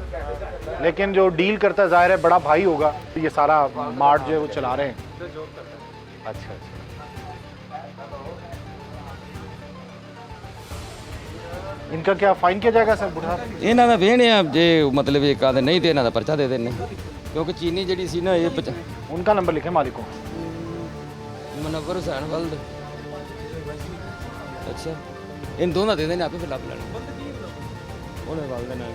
लेकिन जो डील करता है जाहिर है बड़ा भाई होगा। ये सारा मार्ट जो है वो चला रहे हैं। अच्छा। इनका क्या फाइन किया जाएगा सर बुढ़ा? ਇਹਨਾਂ ਦਾ ਵੇਹਣੇ ਆ ਜੇ ਮਤਲਬ ਇਹ ਕਾਦੇ ਨਹੀਂ ਤੇ ਇਹਨਾਂ ਦਾ ਪਰਚਾ ਦੇ ਦੇਣੇ ਕਿਉਂਕਿ ਚੀਨੀ ਜਿਹੜੀ ਸੀ ਨਾ ਇਹ उनका नंबर लिखे मालिक को। ਮੁਨੱਵਰ ਹੁਸੈਨ ਵਲਦ ਅੱਛਾ इन दोनों दे देने आपे फिर ਲੱਭ ਲੈਣਾ ਉਹਨੇ ਵਲਦ ਨਾਲ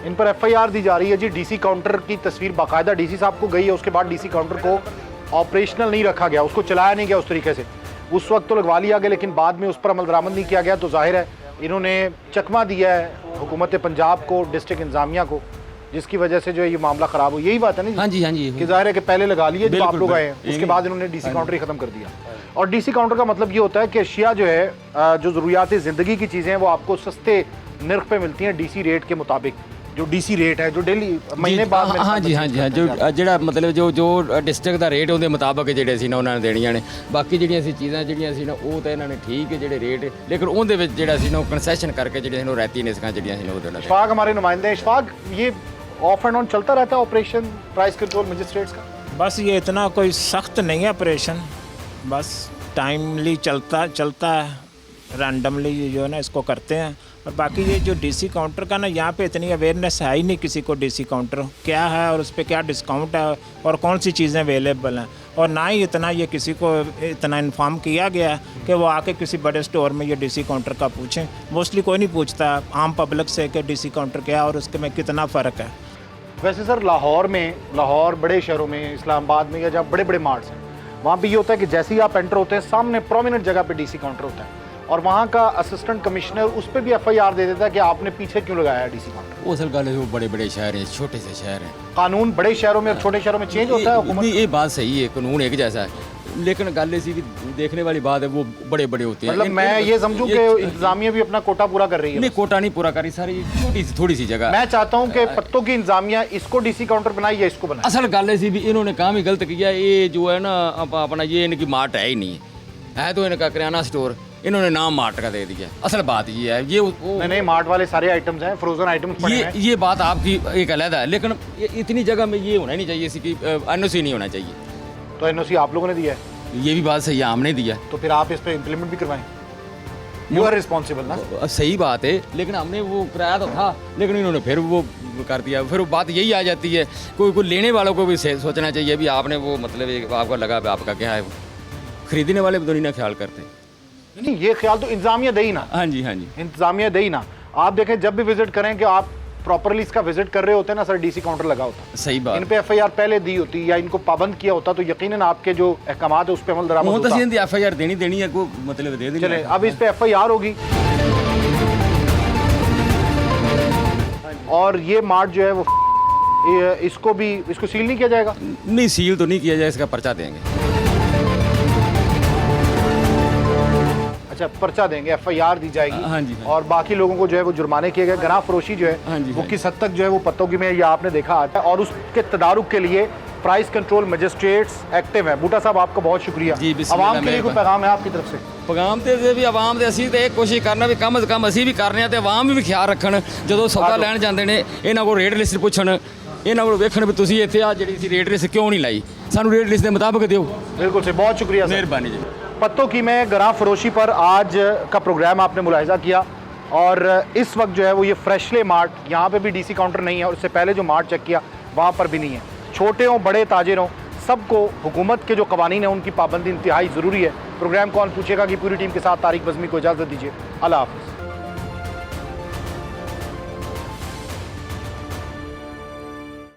इन पर एफआईआर दी जा रही है जी। डीसी काउंटर की तस्वीर बाकायदा डीसी साहब को गई है, उसके बाद डीसी काउंटर को ऑपरेशनल नहीं रखा गया, उसको चलाया नहीं गया उस तरीके से। उस वक्त तो लगवा लिया गया, लेकिन बाद में उस पर अमल दरामद नहीं किया गया। तो जाहिर है इन्होंने चकमा दिया है हुकूमत पंजाब को, डिस्ट्रिक्ट इंतजामिया को, जिसकी वजह से जो है ये मामला ख़राब हो। यही बात है ना? हाँ जी, हाँ जी, कि जाहिर है कि पहले लगा लिए जब आप लोग आए, उसके बाद इन्होंने डीसी काउंटर ही ख़त्म कर दिया। और डीसी काउंटर का मतलब ये होता है कि अशिया जो है, जो ज़रूरियात ज़िंदगी की चीज़ें हैं, वो आपको सस्ते नर्ख पे मिलती हैं डीसी रेट के मुताबिक। जो डीसी रेट है, जो डेली महीने बाद मेरे हाँ साथ जी, हाँ जी, हाँ जो ਜਿਹੜਾ ਮਤਲਬ ਜੋ ਡਿਸਟ੍ਰਿਕਟ ਦਾ ਰੇਟ ਉਹਦੇ ਮੁਤਾਬਕ ਜਿਹੜੇ ਸੀ ਨਾ ਉਹਨਾਂ ਨੇ ਦੇਣੀਆਂ ਨੇ। ਬਾਕੀ ਜਿਹੜੀਆਂ ਸੀ ਚੀਜ਼ਾਂ ਜਿਹੜੀਆਂ ਸੀ ਨਾ ਉਹ ਤਾਂ ਇਹਨਾਂ ਨੇ ਠੀਕ ਹੈ ਜਿਹੜੇ ਰੇਟ, ਲੇਕਿਨ ਉਹਦੇ ਵਿੱਚ ਜਿਹੜਾ ਸੀ ਨਾ ਉਹ ਕੰਸੈਸ਼ਨ ਕਰਕੇ ਜਿਹੜੀਆਂ ਨੇ ਰੈਤੀ ਨਿਸਕਾਂ ਜਿਹੜੀਆਂ ਸੀ ਨਾ ਉਹ ਦੇਣਾ। इशफाक हमारे नुमाइंदे हैं। इशफाक, ये ऑफ एंड ऑन चलता रहता है ऑपरेशन प्राइस कंट्रोल मजिस्ट्रेट्स का? बस ये इतना कोई सख्त नहीं है ऑपरेशन, बस टाइमली चलता है, रैंडमली जो है ना इसको करते हैं। और बाकी ये जो डीसी काउंटर का ना, यहाँ पे इतनी अवेयरनेस है ही नहीं किसी को डीसी काउंटर क्या है और उस पर क्या डिस्काउंट है और कौन सी चीज़ें अवेलेबल हैं। और ना ही इतना ये किसी को इतना इन्फॉर्म किया गया है कि वो आके किसी बड़े स्टोर में ये डीसी काउंटर का पूछें। मोस्टली कोई नहीं पूछता आम पब्लिक से कि डीसी काउंटर क्या है और उसके में कितना फ़र्क है। वैसे सर लाहौर बड़े शहरों में, इस्लामाबाद में, या जहाँ बड़े बड़े मार्ट्स हैं, वहाँ भी ये होता है कि जैसे ही आप एंटर होते हैं सामने प्रोमिनेंट जगह पे डीसी काउंटर होता है, और वहाँ का असिस्टेंट कमिश्नर उस पर भी एफआईआर दे देता है कि आपने पीछे क्यों लगाया डीसी काउंटर। वो असल गल है, वो बड़े बड़े शहर हैं, छोटे से शहर हैं। कानून बड़े शहरों में और छोटे शहरों में चेंज होता है हुकूमत? ये बात सही है, कानून एक जैसा है, लेकिन गल ऐसी भी देखने वाली बात है, वो बड़े बड़े होते हैं। मतलब मैं ये समझूं कि इंतजामिया भी अपना कोटा पूरा कर रही है? नहीं, कोटा नहीं पूरा कर रही, सारी थोड़ी सी जगह। मैं चाहता हूं कि पत्तों की इंतजामिया इसको डीसी काउंटर बनाए या इसको बनाए। असल गल ऐसी भी इन्होंने काम ही गलत किया। ये जो है ना अपना ये इनकी मार्ट है ही नहीं है तो इनका किराना स्टोर, इन्होंने नाम मार्ट का दे दिया। असल बात ये है, ये नहीं मार्ट वाले सारे आइटम्स हैं, फ्रोजन आइटम्स पड़े हैं। ये बात आपकी एक अलग है, लेकिन इतनी जगह में ये होना नहीं चाहिए कि एनओसी नहीं होना चाहिए। तो एनओसी आप लोगों ने दिया है? ये भी बात सही है, हमने दिया। तो फिर आप इस पे इम्प्लीमेंट भी करवाएं, यू आर रिस्पॉन्सिबल ना। सही बात है, लेकिन हमने वो कराया तो था, लेकिन इन्होंने फिर वो कर दिया। फिर बात यही आ जाती है, कोई लेने वालों को भी सोचना चाहिए भी आपने वो मतलब आपको लगा आपका क्या है, वो खरीदने वाले भी तो नहीं ना ख्याल करते। नहीं, ये ख्याल तो इंतजामिया दे ही ना। हाँ जी, हाँ जी, इंतजामिया दे ही ना। आप देखें जब भी विजिट करें कि आप प्रॉपरली इसका विजिट कर रहे होते हैं ना सर, डीसी काउंटर लगा होता। सही बात। इन पे एफआईआर पहले दी होती या इनको पाबंद किया होता तो यकीनन आपके जो अहकामात है उस पर अमल दरामद होता। एफआईआर देनी है, को मतलब दे देनी। चले अब इस पे एफआईआर होगी और ये मार्ट जो है वो इसको सील नहीं किया जाएगा? नहीं, सील तो नहीं किया जाएगा, इसका पर्चा देंगे। अच्छा, पर्चा देंगे, एफआईआर दी जाएगी। हाँ जी, हाँ। और बाकी लोगों को जो है वो जुर्माने किए गए। गना फरोशी जो है हाँ जी, वो हाँ किस हद तक जो है वो पत्तों की में ये आपने देखा आता है, और उसके तदारुक के लिए प्राइस कंट्रोल मजिस्ट्रेट्स एक्टिव है। बूटा साहब आपका बहुत शुक्रिया। जी, आवाम के लिए कोई पैगाम है आपकी तरफ से? पैगाम तो भी आवाम से असी तो एक कोशिश करना भी कम अज कम असी भी करने ते आवाम भी ख्याल रखन जो सौदा लैन जाते हैं, इन्हों को रेट लिस्ट पुछन, इन्हों को वेखन भी तुसीं इत्थे आ जिहड़ी रेट लिस्ट क्यों नहीं लाई, सानू रेट लिस्ट के मुताबिक दिओ। बिल्कुल से बहुत शुक्रिया, मेहरबानी जी। पत्तों की में गरां फरोशी पर आज का प्रोग्राम आपने मुलाहिजा किया, और इस वक्त जो है वो ये फ्रेशले मार्ट, यहाँ पे भी डीसी काउंटर नहीं है, और इससे पहले जो मार्ट चेक किया वहाँ पर भी नहीं है। छोटे हों बड़े ताजिर हों, सबको हुकूमत के जो कवानीन हैं उनकी पाबंदी इंतहाई ज़रूरी है। प्रोग्राम कौन पूछेगा की पूरी टीम के साथ तारिक बज़मी को इजाज़त दीजिए। अल्लाह हाफ़िज़।